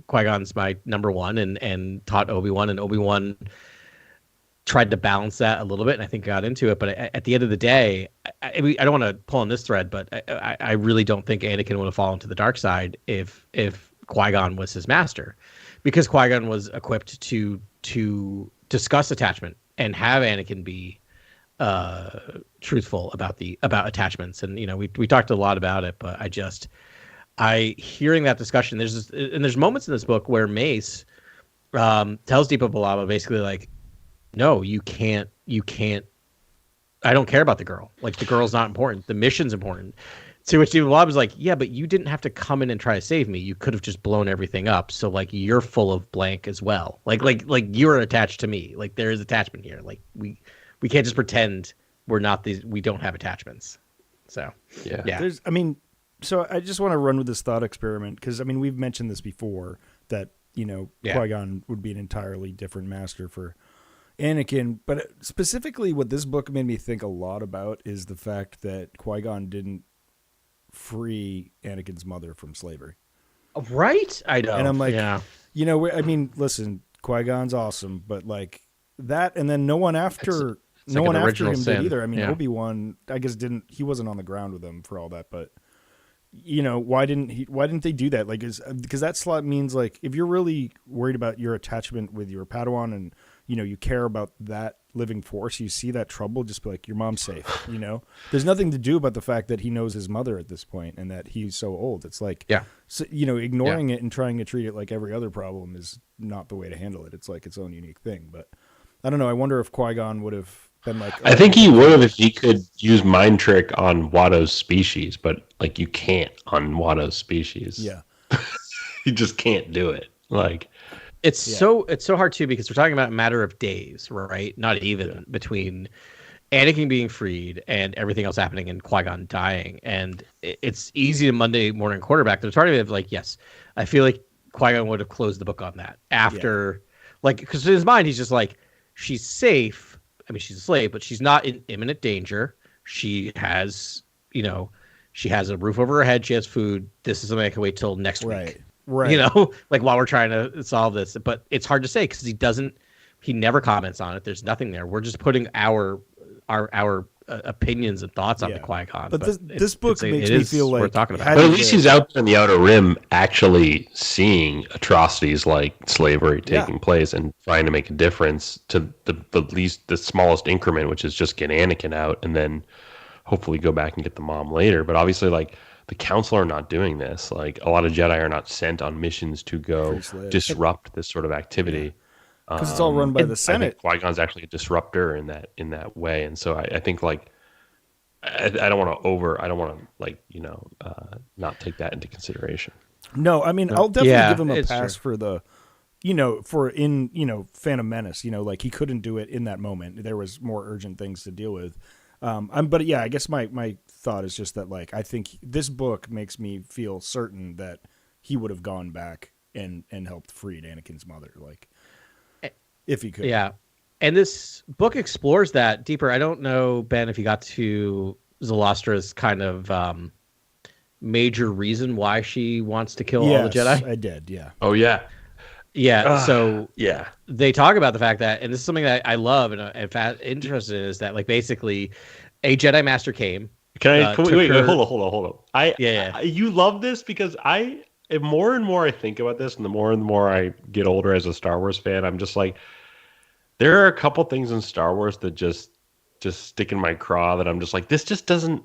Qui-Gon's my number one and taught Obi-Wan, and Obi-Wan tried to balance that a little bit, and I think got into it. But at the end of the day, I don't want to pull on this thread, but I really don't think Anakin would have fallen to the dark side if Qui-Gon was his master, because Qui-Gon was equipped to discuss attachment and have Anakin be truthful about attachments. And we talked a lot about it, but hearing that discussion, there's moments in this book where Mace tells Deepa Billaba basically like, no, you can't. I don't care about the girl. Like, the girl's not important. The mission's important. To which Deepa Billaba was like, yeah, but you didn't have to come in and try to save me. You could have just blown everything up. So like, you're full of blank as well. Like you're attached to me. Like, there is attachment here. Like we can't just pretend we don't have attachments. So yeah. So I just want to run with this thought experiment, because we've mentioned this before, that Qui-Gon would be an entirely different master for Anakin, but specifically what this book made me think a lot about is the fact that Qui-Gon didn't free Anakin's mother from slavery. Right? I know. And I'm like, listen, Qui-Gon's awesome, but like that, and then no one after him did either. Obi-Wan, I guess he wasn't on the ground with them for all that, but why didn't they do that? Like, because that slot means like, if you're really worried about your attachment with your Padawan and you care about that living force, you see that trouble, just be like, your mom's safe. There's nothing to do about the fact that he knows his mother at this point and that he's so old. It's like, ignoring it and trying to treat it like every other problem is not the way to handle it. It's like its own unique thing. But I don't know. I wonder if Qui-Gon would have been like, I think he would have if he could use mind trick on Watto's species, but like, you can't on Watto's species. Yeah. You just can't do it. Like, it's so hard too, because we're talking about a matter of days, right? Not even between Anakin being freed and everything else happening and Qui-Gon dying. And it's easy to Monday morning quarterback. There's part of it like, yes, I feel like Qui-Gon would have closed the book on that after, like, because in his mind, he's just like, she's safe. She's a slave, but she's not in imminent danger. She has, she has a roof over her head. She has food. This is something I can wait till next week. Right. Like while we're trying to solve this, but it's hard to say because he never comments on it. There's nothing there. We're just putting our opinions and thoughts on the Qui-Gon. But this book makes me feel like we're talking about. But at least he's out there in the Outer Rim, actually seeing atrocities like slavery taking place and trying to make a difference to the least, the smallest increment, which is just get Anakin out and then hopefully go back and get the mom later. But obviously, like, the Council are not doing this. Like, a lot of Jedi are not sent on missions to go disrupt this sort of activity. Because it's all run by the Senate. I think Qui-Gon's actually a disruptor in that way, and so I think like I don't want to not take that into consideration. No, I mean, No. I'll definitely give him a it's pass true. for the, Phantom Menace, like he couldn't do it in that moment. There was more urgent things to deal with. But yeah, I guess my thought is just that, like, I think this book makes me feel certain that he would have gone back and helped freed Anakin's mother, like, if he could. Yeah. And this book explores that deeper. I don't know, Ben, if you got to Zalastra's kind of major reason why she wants to kill all the Jedi. I did, yeah. Oh, yeah. Yeah, so yeah, they talk about the fact that, and this is something that I love and interested in, is that, like, basically a Jedi Master came. Wait, hold on. Yeah. You love this because the more and more I think about this, and the more I get older as a Star Wars fan, I'm just like, there are a couple things in Star Wars that just stick in my craw that I'm just like, this just doesn't.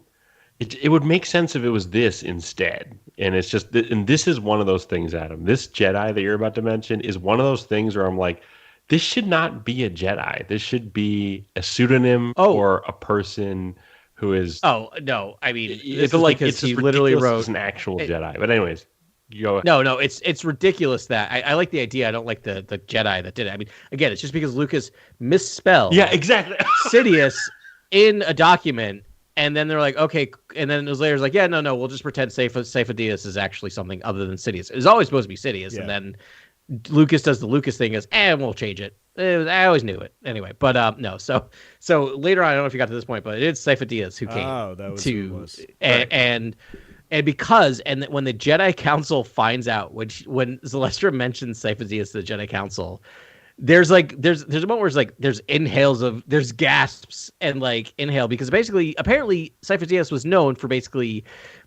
It would make sense if it was this instead. And it's just, and this is one of those things, Adam. This Jedi that you're about to mention is one of those things where I'm like, this should not be a Jedi. This should be a pseudonym or a person who is. Oh, no. I mean, it's like, it's he literally wrote an actual Jedi. But anyways, you go. No, it's ridiculous that I like the idea. I don't like the Jedi that did it. I mean, again, it's just because Lucas misspelled. Yeah, exactly. Sidious in a document. And then they're like, okay. And then it was later like, yeah, no, we'll just pretend Seyfa Diaz is actually something other than Sidious. It was always supposed to be Sidious. Yeah. And then Lucas does the Lucas thing we'll change it. I always knew it. Anyway, but no. So later on, I don't know if you got to this point, but it is Seyfa Diaz who came that was who it was. And because when the Jedi Council finds out, when Zalestra mentions Seyfa Diaz to the Jedi Council, there's a moment where it's like there's gasps and like inhale, because basically apparently Seyfa Diaz was known for basically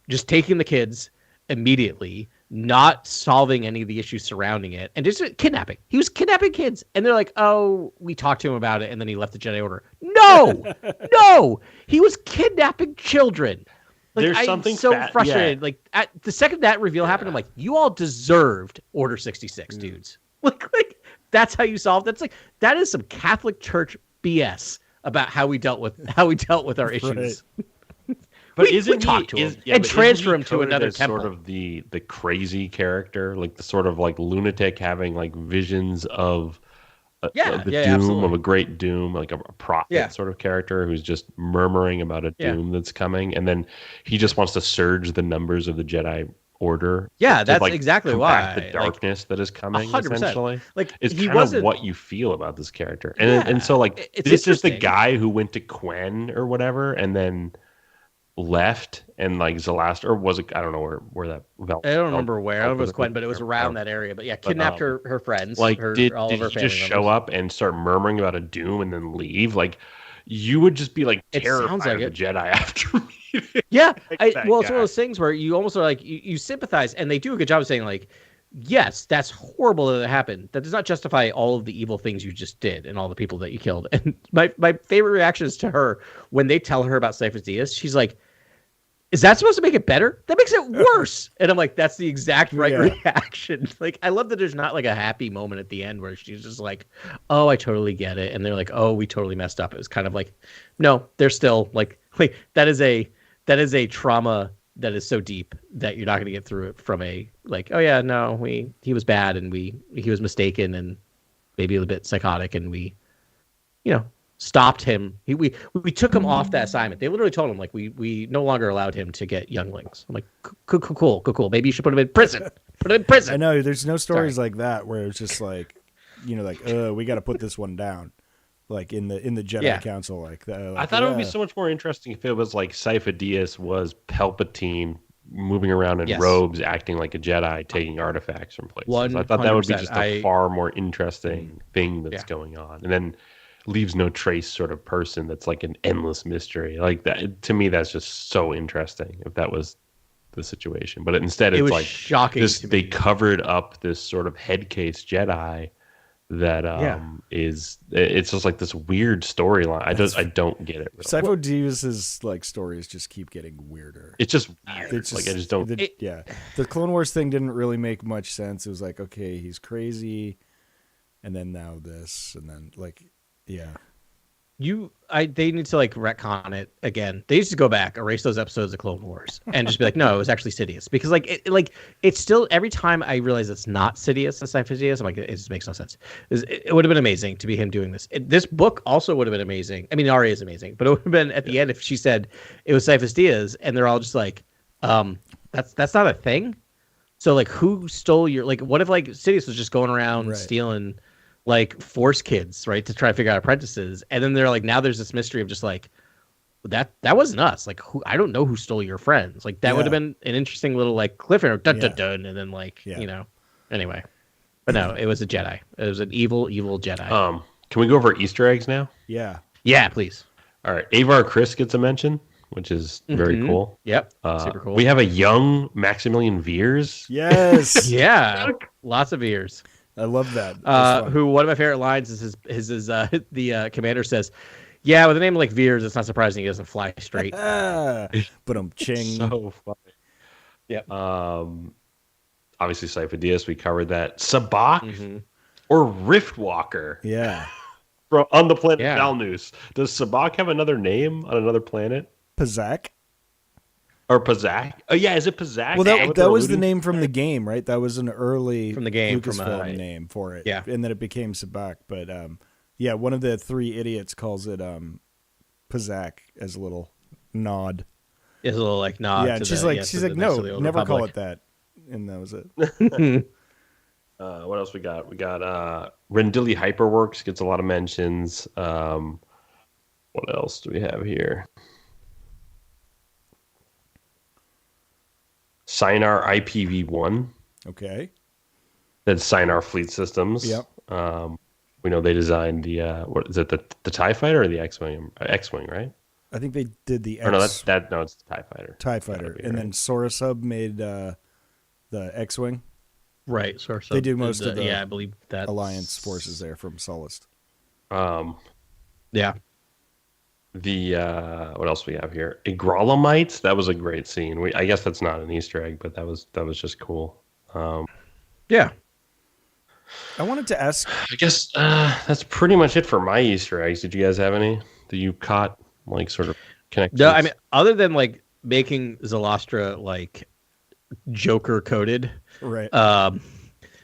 just taking the kids immediately, not solving any of the issues surrounding it, and just kidnapping. He was kidnapping kids, and they're like, oh, we talked to him about it, and then he left the Jedi Order. No, he was kidnapping children. Like, there's I'm something so frustrated. Yeah. Like, at the second that reveal happened, I'm like, you all deserved Order 66, dudes. Like that's how you solved. That's like, that is some Catholic Church BS about how we dealt with our issues. But we talked to him and transfer him to another temple. Sort of the crazy character, like the sort of like lunatic having like visions of doom, absolutely. Of a great doom, like a prophet sort of character who's just murmuring about a doom that's coming, and then he just wants to surge the numbers of the Jedi Order. Yeah, that's exactly why. The darkness that is coming, 100%. Essentially. Like, it's kind of what you feel about this character. And so like, this is the guy who went to Quen or whatever, and then left, and like Zalastra, or was it, I don't know where that I don't remember where. I don't know if it was Quen, but it was around that area. But yeah, kidnapped her friends. Like, did he just show up and start murmuring about a doom and then leave? Like, you would just be like terrified of the Jedi after me. Yeah, it's one of those things where you almost are like, you sympathize, and they do a good job of saying like, yes, that's horrible that it happened. That does not justify all of the evil things you just did and all the people that you killed. And my favorite reactions to her when they tell her about Seyfa Diaz, she's like, is that supposed to make it better? That makes it worse. And I'm like, that's the exact right reaction. Like, I love that there's not like a happy moment at the end where she's just like, oh, I totally get it. And they're like, oh, we totally messed up. It was kind of like, no, they're still like that is a trauma that is so deep that you're not going to get through it from a like, oh yeah, no, he was bad and he was mistaken and maybe a bit psychotic, and we stopped him. We took him off that assignment. They literally told him like we no longer allowed him to get younglings. I'm like, cool. Maybe you should put him in prison. I know there's no stories like that where it's just like, we got to put this one down. Like in the Jedi Council, like I thought it would be so much more interesting if it was like Seyfa Diaz was Palpatine moving around in robes, acting like a Jedi, taking artifacts from places. I thought that would be just a far more interesting thing that's going on, and then leaves no trace sort of person that's like an endless mystery. Like that, to me, that's just so interesting if that was the situation. But instead, it's like shocking. They covered up this sort of head case Jedi that it's just like this weird storyline. I don't get it. Really. Seyfa Diaz's like stories just keep getting weirder. It's just weird. I just don't. The Clone Wars thing didn't really make much sense. It was like, okay, he's crazy, and then now this, and then like, yeah. They need to like retcon it again. They used to go back, erase those episodes of Clone Wars, and just be like, no, it was actually Sidious. Because it's still every time I realize it's not Sidious and Cypher Sidious, I'm like, it just makes no sense. It would have been amazing to be him doing this. This book also would have been amazing. I mean, Arya is amazing, but it would have been at the end if she said it was Cypher Sidious, and they're all just like, that's not a thing. So like, who stole your like? What if like Sidious was just going around stealing like Force kids, right, to try to figure out apprentices, and then they're like, now there's this mystery of just like that wasn't us. Like, who? I don't know who stole your friends. Like that would have been an interesting little like cliffhanger, dun, dun, dun, and then like Anyway, but no, it was a Jedi. It was an evil Jedi. Can we go over Easter eggs now? Yeah, please. All right, Avar Kriss gets a mention, which is very cool. Yep, super cool. We have a young Maximilian Veers. Yes. Yeah, lots of ears. I love that. Who one of my favorite lines is the commander says, "Yeah, with a name like Veers, it's not surprising he doesn't fly straight." But ching. So funny. Yep. Obviously, Cypher Diaz, we covered that. Sabak or Riftwalker. Yeah. On the planet Valnus. Does Sabak have another name on another planet? Pazak. Or Pazak? Oh yeah, is it Pazak? Well, that was the name from the game, right? That was an early from the game Lucasfilm name for it. Yeah, and then it became Sabak. But one of the three idiots calls it Pazak as a little nod. Is a little like nod. Yeah, and she's like, no, never Republic. Call it that. And that was it. What else we got? We got Rendili Hyperworks gets a lot of mentions. What else do we have here? Sinar IPv1. Okay. That's Sinar Fleet Systems. Yep. We know they designed the what is it, the TIE Fighter or the X-Wing? X-Wing, right? I think they did the X. Or no, it's the TIE Fighter. TIE Fighter. And then Sorasub made the X-Wing. Right, Sorasub. They did most of the I believe that Alliance forces there from Sullust. Yeah. The what else we have here? Agrolamites. That was a great scene. I guess that's not an Easter egg, but that was just cool. Yeah. I wanted to ask. I guess that's pretty much it for my Easter eggs. Did you guys have any that you caught, like sort of connected? No, I mean, other than like making Zalastra like Joker coded, right?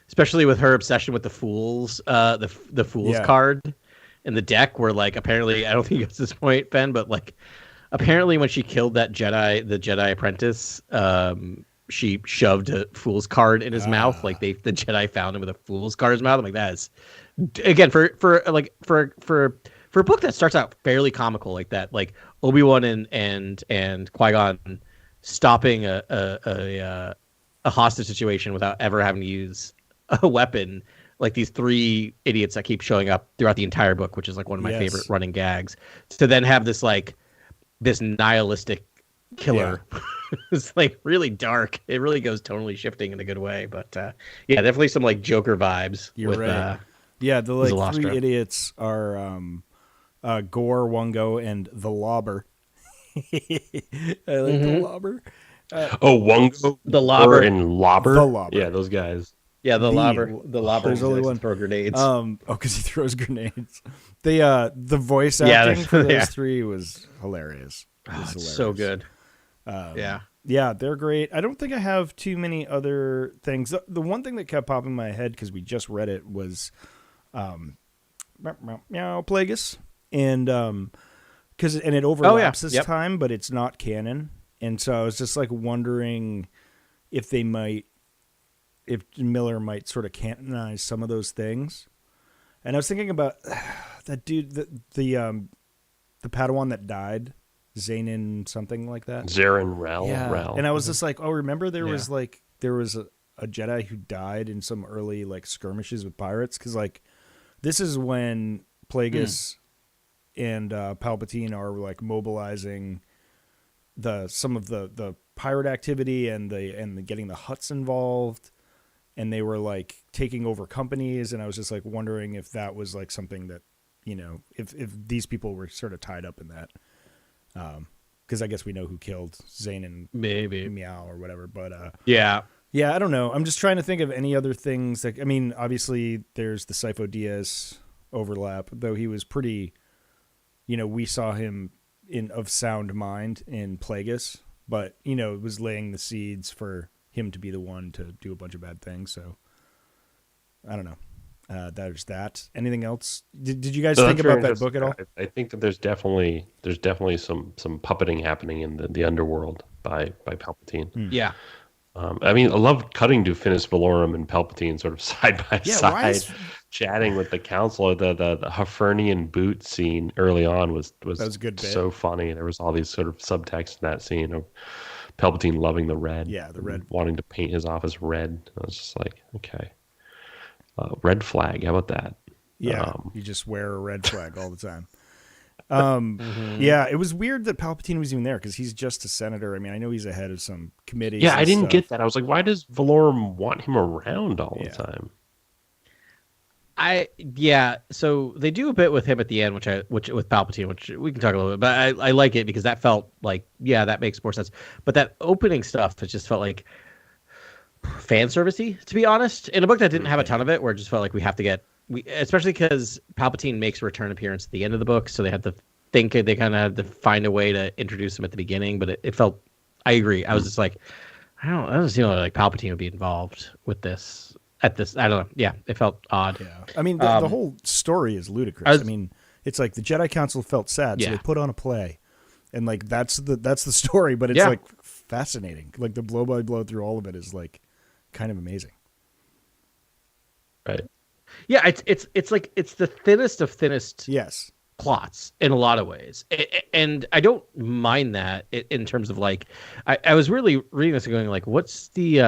Especially with her obsession with the Fools, the Fools card. In the deck, where like apparently I don't think it's this point, Ben, but like apparently when she killed that Jedi, the Jedi apprentice, she shoved a fool's card in his mouth. Like the Jedi found him with a fool's card in his mouth. I'm like, that is again for a book that starts out fairly comical like that, like Obi-Wan and Qui-Gon stopping a hostage situation without ever having to use a weapon. Like these three idiots that keep showing up throughout the entire book, which is like one of my favorite running gags. To then have this like this nihilistic killer, it's like really dark. It really goes tonally shifting in a good way. But definitely some like Joker vibes. You're right. The like Zalastra. Three idiots are Gore, Wungo, and the Lobber. I like the Lobber. Wungo, the Lobber, and Lobber. The Lobber. Yeah, those guys. Yeah, the Lobber. There's only one. Throw grenades. Because he throws grenades. The voice acting for those three was hilarious. Hilarious. So good. Yeah, they're great. I don't think I have too many other things. The one thing that kept popping in my head because we just read it was, Plagueis, and it overlaps this time, but it's not canon, and so I was just like wondering if Miller might sort of canonize some of those things. And I was thinking about that dude, the Padawan that died, Zanin something like that. Zarin Rel. Yeah. Rel. And I was just like, remember there was a Jedi who died in some early like skirmishes with pirates? Because like this is when Plagueis and Palpatine are like mobilizing some of the pirate activity and the getting the Hutts involved. And they were like taking over companies, and I was just like wondering if that was like something that, if these people were sort of tied up in that. Because I guess we know who killed Zane and maybe Meow or whatever. But yeah, I don't know. I'm just trying to think of any other things that. I mean, obviously there's the Sifo Dyas overlap, though he was pretty, we saw him of sound mind in Plagueis, but it was laying the seeds for him to be the one to do a bunch of bad things. So I don't know. There's that. Anything else? Did you guys think about that book at all? I think that there's definitely some puppeting happening in the underworld by Palpatine. Yeah. I love cutting to Finis Valorum and Palpatine sort of side by side, chatting with the council. The Huffernian boot scene early on was that was a good bit. So funny. There was all these sort of subtext in that scene of Palpatine loving the red. Yeah, the red. Wanting to paint his office red. I was just like, okay. Red flag. How about that? Yeah, you just wear a red flag all the time. Yeah, it was weird that Palpatine was even there because he's just a senator. I mean, I know he's a head of some committees. Yeah, I didn't get that. I was like, why does Valorum want him around all the time? So they do a bit with him at the end, which with Palpatine, which we can talk a little bit. But I like it because that felt like that makes more sense. But that opening stuff, it just felt like fan servicey, to be honest. In a book that didn't have a ton of it, where it just felt like we have to get, especially because Palpatine makes a return appearance at the end of the book, so they had to think they kind of had to find a way to introduce him at the beginning. But it felt, I agree. I was just like, I don't seem like Palpatine would be involved with this at this. I don't know. Yeah, it felt odd. Yeah, I mean the whole story is ludicrous. I mean, it's like the Jedi Council felt sad, so they put on a play, and like that's the story. But it's like fascinating. Like the blow by blow through all of it is like kind of amazing. Right. Yeah, it's like it's the thinnest of thinnest plots in a lot of ways, and I don't mind that in terms of like I was really reading this and going like, what's the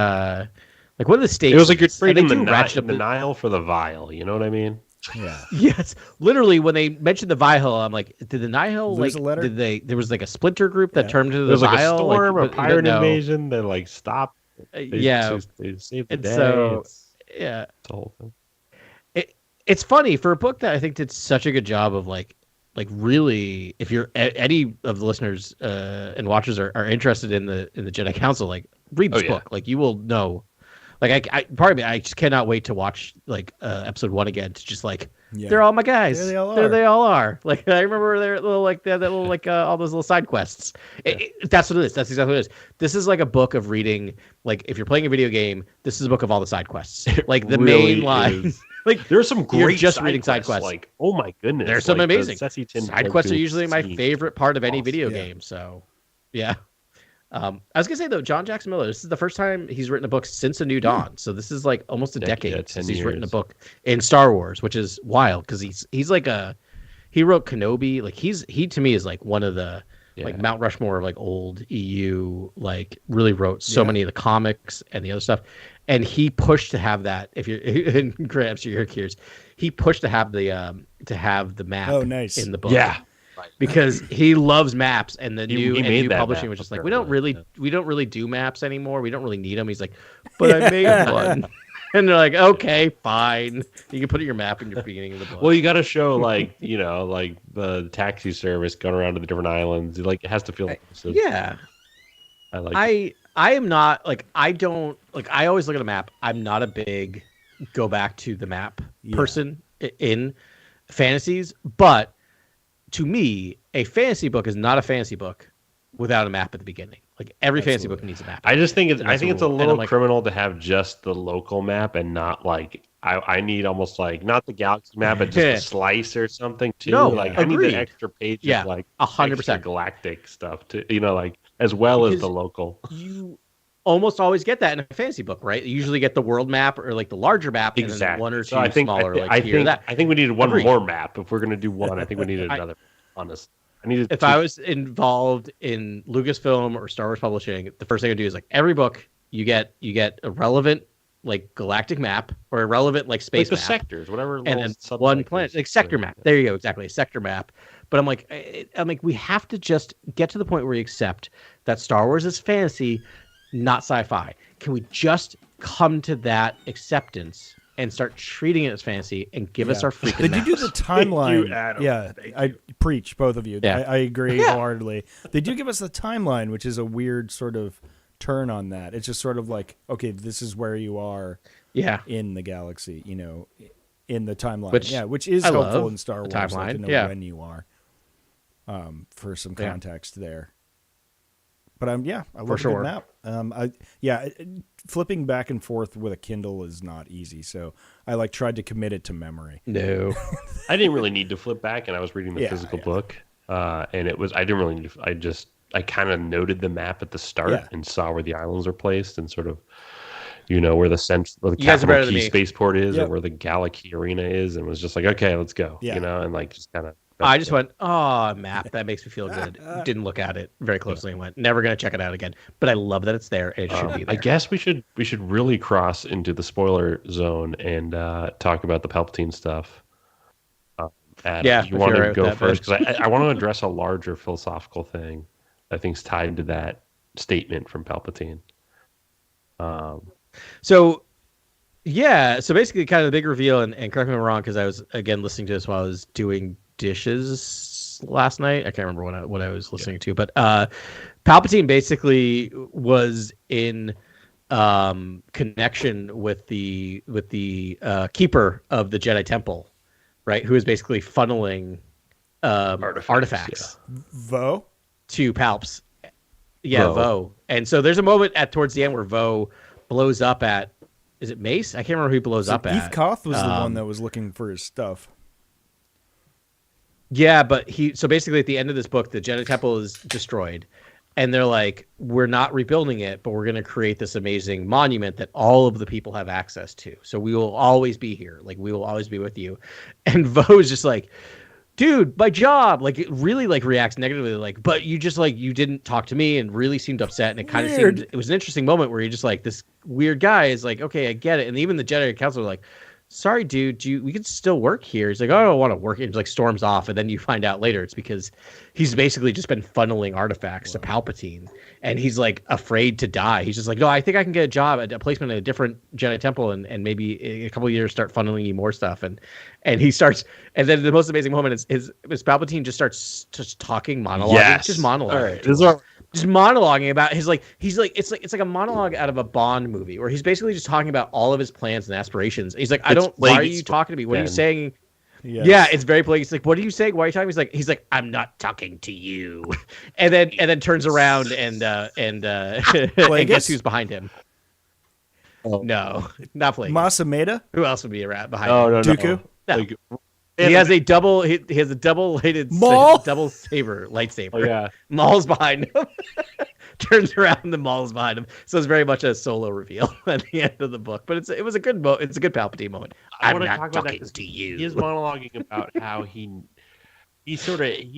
what are the stakes? It was like you're trading the Nile for the vial. You know what I mean? Yeah. Yes. Literally, when they mentioned the Nihil, I'm like, did the Nihil lose a letter? There was like a splinter group that turned into the Nihil? There was like a storm or pirate invasion that like stopped. They saved the day. So it's the whole thing. It's funny for a book that I think did such a good job of like really, if you're any of the listeners and watchers are interested in the Jedi Council, like read this book. Like you will know. Like I just cannot wait to watch like episode 1 again. To just like they're all my guys. There they all are. Like I remember their little like that little like all those little side quests. That's what it is. That's exactly what it is. This is like a book of reading. Like if you're playing a video game, this is a book of all the side quests. Like the really main line. Like there's some great just reading side quests. Like oh my goodness, there's some amazing side quests. Are usually my favorite part of any video game. So yeah. I was gonna say though, John Jackson Miller, this is the first time he's written a book since A New Dawn. So this is like almost a decade since he's written a book in Star Wars, which is wild because he's like he wrote Kenobi. Like he to me is like one of the like Mount Rushmore of like old EU, like really wrote so many of the comics and the other stuff. And he pushed to have that. If you're and Grant, I'm sure you're curious, he pushed to have the map in the book. Yeah. Because he loves maps, and the new publishing was just like, we don't really do maps anymore. We don't really need them. He's like, but I made one, and they're like, okay, fine. You can put your map in your beginning of the book. Well, you got to show like like the taxi service going around to the different islands. Like it has to feel. Yeah, I am not like I don't like I always look at a map. I'm not a big go back to the map person in fantasies, but. To me, a fantasy book is not a fantasy book without a map at the beginning. Like every fantasy book needs a map. I just think it's a little criminal to have just the local map and not like I need almost like not the galaxy map, but just a slice or something too. No, like I need the extra pages, like 100% galactic stuff to like as well as the local. You almost always get that in a fantasy book, right? You usually get the world map or like the larger map, and then one or two smaller. I think we needed one more map if we're gonna do one. I think we needed another. Honest, I was involved in Lucasfilm or Star Wars Publishing, the first thing I do is like every book you get a relevant like galactic map or a relevant like space like map, sectors, whatever, and then one planet like sector map. There you go, exactly, a sector map. But I'm like we have to just get to the point where we accept that Star Wars is fantasy, not sci-fi. Can we just come to that acceptance and start treating it as fantasy and give us our freaking maps? They do the timeline. I preach, both of you. I agree wholeheartedly. They do give us the timeline, which is a weird sort of turn on that. It's just sort of like, okay, this is where you are in the galaxy, in the timeline. Which is helpful in Star Wars, like to know when you are. for some context there. But I love for a sure. good map. Flipping back and forth with a Kindle is not easy, so I tried to commit it to memory. No, I didn't really need to flip back, and I was reading the physical book, and I didn't really need to, I kind of noted the map at the start and saw where the islands are placed and sort of, where the capital key spaceport is or where the Galaxy Arena is, and was just like, okay, let's go, and just kind of. I just went, oh, map. That makes me feel good. Didn't look at it very closely and went, never going to check it out again. But I love that it's there. And it should be there. I guess we should really cross into the spoiler zone and talk about the Palpatine stuff. Adam, you want to go first? Because I want to address a larger philosophical thing I think is tied to that statement from Palpatine. So basically kind of the big reveal, and correct me if I'm wrong, because I was, again, listening to this while I was doing dishes last night. I can't remember what I was listening to, but Palpatine basically was in connection with the keeper of the Jedi Temple, right? Who is basically funneling artifacts Vo to Palps. Yeah, Vo. And so there's a moment towards the end where Vo blows up at, is it Mace? I can't remember who he blows up at. Eve Koth was the one that was looking for his stuff. Yeah, but so basically at the end of this book, the Jedi Temple is destroyed, and they're like, we're not rebuilding it, but we're going to create this amazing monument that all of the people have access to. So we will always be here. Like, we will always be with you. And Vo is just like, dude, my job. Like, it really reacts negatively. Like, but you just you didn't talk to me, and really seemed upset. And it kind of seemed, it was an interesting moment where you're just like, this weird guy is like, okay, I get it. And even the Jedi Council are like, sorry, dude, we could still work here. He's like, oh, I don't want to work. And storms off. And then you find out later it's because he's basically just been funneling artifacts to Palpatine. And he's afraid to die. He's just like, no, I think I can get a job at a placement at a different Jedi Temple and maybe in a couple of years start funneling you more stuff. And he starts, and then the most amazing moment is Palpatine just starts just talking, monologuing, just monologuing. All right. Just monologuing about it's like a monologue out of a Bond movie where he's basically just talking about all of his plans and aspirations. He's like, why are you talking to me? What are you saying? Yes. Yeah, it's very plaguey. It's like, what are you saying? Why are you talking? He's like, I'm not talking to you. And then turns around and and guess who's behind him? Oh. No, not Plagueis. Masameda? Who else would be around behind him? No, Dooku? No. He has a double-bladed double saber lightsaber. Oh, yeah. Maul's behind him. Turns around, the Maul's behind him. So it's very much a solo reveal at the end of the book. But it was a good it's a good Palpatine moment. I'm not talking to you. He is monologuing about how he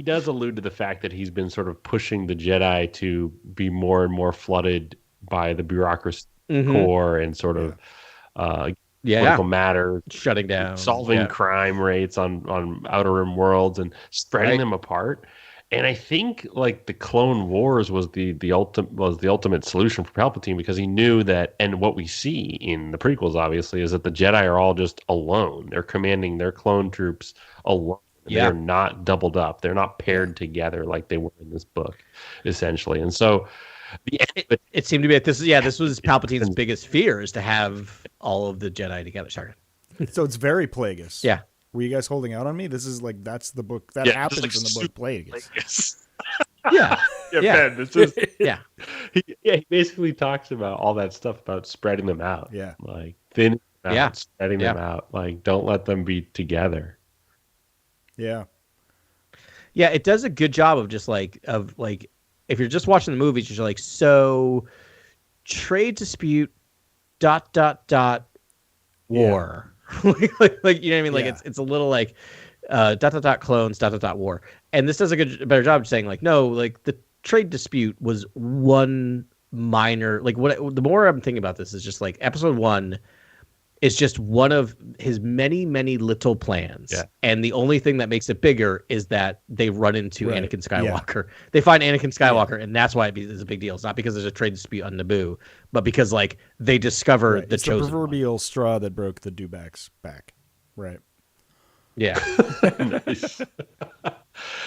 does allude to the fact that he's been sort of pushing the Jedi to be more and more flooded by the bureaucracy core and sort of political matter, shutting down, solving crime rates on Outer Rim worlds and spreading them apart. And I think the Clone Wars was the ultimate solution for Palpatine, because he knew that, and what we see in the prequels obviously is that the Jedi are all just alone. They're commanding their clone troops alone. They're not doubled up. They're not paired together like they were in this book, essentially. And so it seemed to be this was Palpatine's biggest fear, is to have all of the Jedi together. Sorry. So it's very Plagueis. Yeah. Were you guys holding out on me? This is that's the book that happens in the book Plagueis. Yeah. Ben, this is, he basically talks about all that stuff about spreading them out. Yeah. Thinning them out, spreading them out. Don't let them be together. Yeah. Yeah, it does a good job of just if you're just watching the movies, you're like, so trade dispute ... war. You know what I mean? It's a little clones ... war. And this does a better job of saying no, the trade dispute was one minor, the more I'm thinking about this is just episode 1 is just one of his many, many little plans. Yeah. And the only thing that makes it bigger is that they run into Anakin Skywalker. Yeah. They find Anakin Skywalker, and that's why it's a big deal. It's not because there's a trade dispute on Naboo, but because they discover the chosen the proverbial straw that broke the Dewback's back. Right. Yeah. Nice.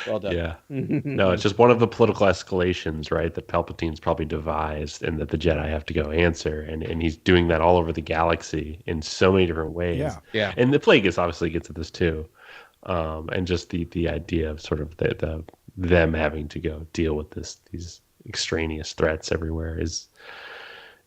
Well done. Yeah. No, it's just one of the political escalations, right, that Palpatine's probably devised and that the Jedi have to go answer. And he's doing that all over the galaxy in so many different ways. Yeah. Yeah. And the Plagueis obviously gets at this too. And just the idea of sort of the them having to go deal with these extraneous threats everywhere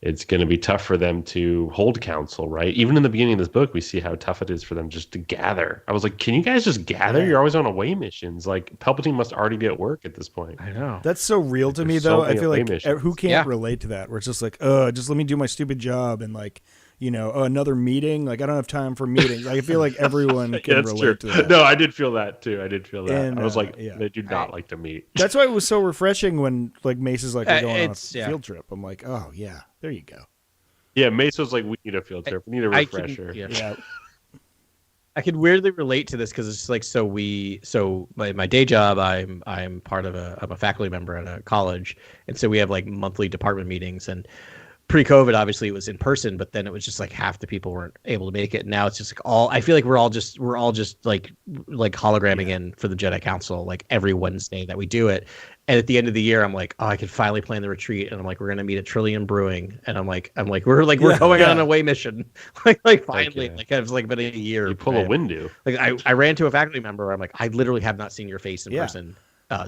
it's going to be tough for them to hold council, right? Even in the beginning of this book, we see how tough it is for them just to gather. I was like, can you guys just gather? You're always on away missions. Like, Palpatine must already be at work at this point. I know. That's so real to me, though. I feel like who can't relate to that? Where it's just like, just let me do my stupid job and like, another meeting. Like, I don't have time for meetings. I feel like everyone can relate to that. No, I did feel that too. And, I was like, they do not like to meet. That's why it was so refreshing when like Mace is like, we're going on a field trip. I'm like, oh yeah, there you go. Yeah, Mace was like, we need a field trip. We need a refresher. I could weirdly relate to this because it's like, my day job, I'm part of I'm a faculty member at a college, and so we have like monthly department meetings. And pre-COVID, obviously it was in person, but then it was just like half the people weren't able to make it. And now it's just like I feel like we're all just like hologramming in for the Jedi Council like every Wednesday that we do it. And at the end of the year, I'm like, I could finally plan the retreat, and I'm like, we're gonna meet at Trillium Brewing, and I'm like, we're going on an away mission, like finally, like it's like been a year. You pull a window. Like I ran to a faculty member. I'm like, I literally have not seen your face in person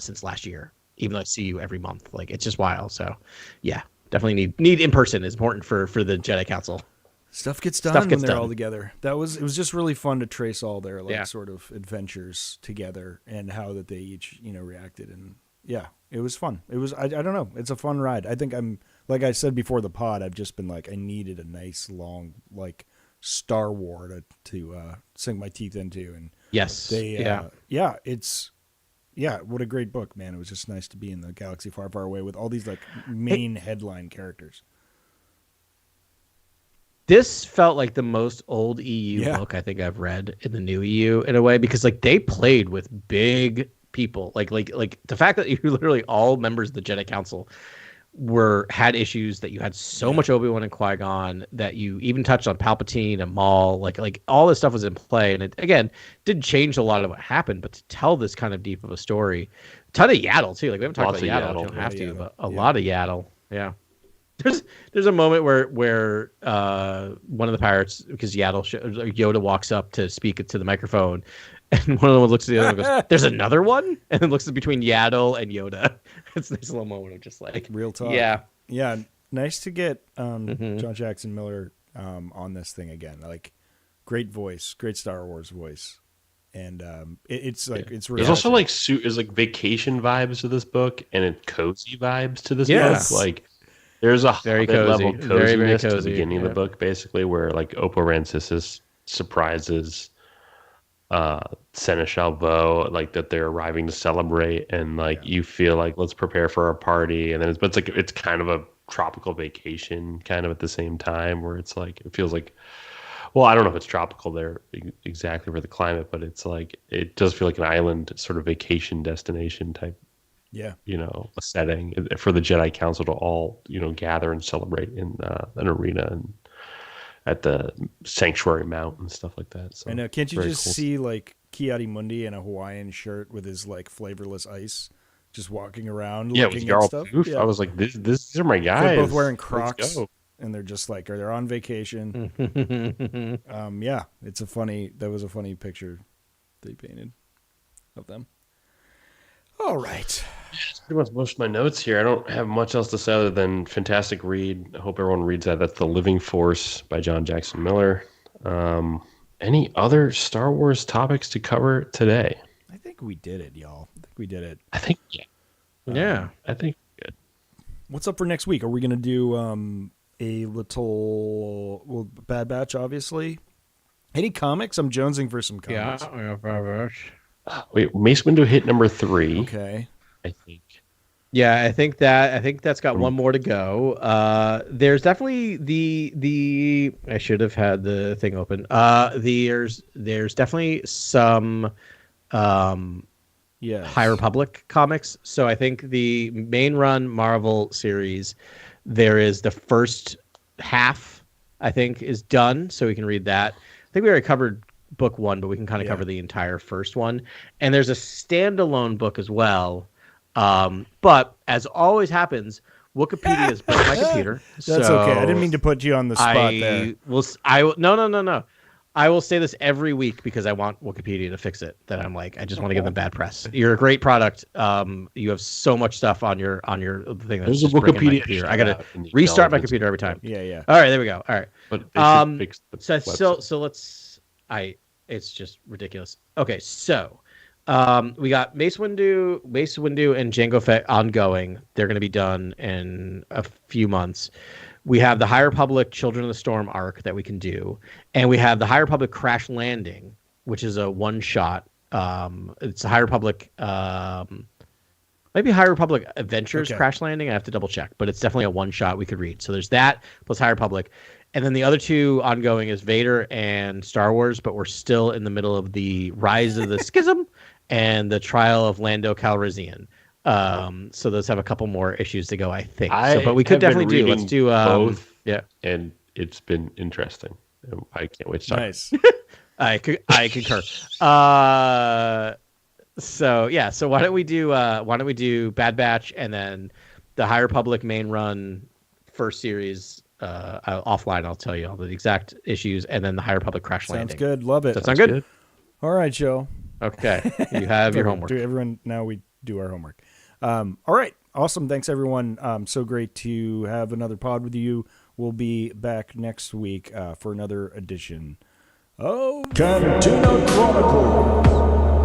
since last year, even though I see you every month. Like, it's just wild. So, yeah, definitely need in person is important for the Jedi Council. Stuff gets done when they're all together. It was just really fun to trace all their sort of adventures together and how that they each reacted. And yeah, it was fun. It was I don't know, it's a fun ride. I think I'm, like I said before the pod, I've just been like, I needed a nice long like Star War to sink my teeth into. And what a great book, man. It was just nice to be in the galaxy far, far away with all these like main headline characters. This felt like the most old EU book I think I've read in the new EU in a way, because like they played with big people, like the fact that you literally all members of the Jedi Council had issues, that you had so much Obi-Wan and Qui-Gon, that you even touched on Palpatine and Maul, like all this stuff was in play. And it again didn't change a lot of what happened, but to tell this kind of deep of a story, a ton of Yaddle too. Like, we haven't talked about Yaddle. You don't have to, but a lot of Yaddle. Yeah. There's a moment where one of the pirates, because Yoda walks up to speak to the microphone, and one of them looks at the other and goes, "There's another one," and then looks between Yaddle and Yoda. It's a nice little moment of just like real talk. Yeah. Nice to get John Jackson Miller on this thing again. Like, great voice, great Star Wars voice, and it's like it's. There's also like there's like vacation vibes to this book, and it cozy vibes to this book. Like, there's a very cozy level coziness to the beginning of the book, basically, where like Oppo Rancisis surprises Seneschal Vo, like that they're arriving to celebrate, and like you feel like, let's prepare for our party, and then it's kind of a tropical vacation kind of at the same time, where it's like it feels like, well, I don't know if it's tropical there exactly for the climate, but it's like it does feel like an island sort of vacation destination type. Yeah, a setting for the Jedi Council to all, gather and celebrate in an arena and at the Sanctuary Mount and stuff like that. So I know. Can't you just see like Ki-Adi-Mundi in a Hawaiian shirt with his like flavorless ice, just walking around looking at stuff? Yeah. I was like, these are my guys. They're both wearing Crocs, and they're just like, they're on vacation. That was a funny picture they painted of them. All right. That's pretty much most of my notes here. I don't have much else to say other than fantastic read. I hope everyone reads that. That's The Living Force by John Jackson Miller. Any other Star Wars topics to cover today? I think we did it, y'all. I think we did it. I think, I think good. What's up for next week? Are we going to do a little Bad Batch, obviously? Any comics? I'm jonesing for some comics. Yeah, Bad Batch. Wait, Mace Windu hit number 3. Okay. I think. Yeah, I think that's got one more to go. There's definitely the I should have had the thing open. There's definitely some High Republic comics. So I think the main run Marvel series, there is the first half, I think, is done, so we can read that. I think we already covered book 1, but we can kind of cover the entire first one. And there's a standalone book as well. But as always happens, Wikipedia is broke my computer. That's okay. I didn't mean to put you on the spot there. No. I will say this every week because I want Wikipedia to fix it. That I'm like, I just want to give them bad press. You're a great product. You have so much stuff on your thing that's There's just a breaking my Wikipedia computer. shout I gotta out, and you restart know my computer every time. Yeah. All right, there we go. All right. But they should fix the website. So let's. It's just ridiculous. Okay, so we got Mace Windu, and Jango Fett ongoing. They're going to be done in a few months. We have the High Republic Children of the Storm arc that we can do, and we have the High Republic Crash Landing, which is a one shot. It's a High Republic, maybe High Republic Adventures Crash Landing. I have to double check, but it's definitely a one shot we could read. So there's that plus High Republic. And then the other two ongoing is Vader and Star Wars, but we're still in the middle of the Rise of the Schism and the Trial of Lando Calrissian. So those have a couple more issues to go, I think. But we could definitely do. Let's do both. Yeah, and it's been interesting. I can't wait to talk. Nice. I concur. So why don't we do Bad Batch and then the High Republic main run first series. Offline, I'll tell you all the exact issues, and then the High Republic Crash Landing. Sounds good. Love it. Does that sound good? All right, Joe. Okay, you have your homework. Now we do our homework. All right, awesome. Thanks, everyone. So great to have another pod with you. We'll be back next week for another edition of Cantina Chronicles.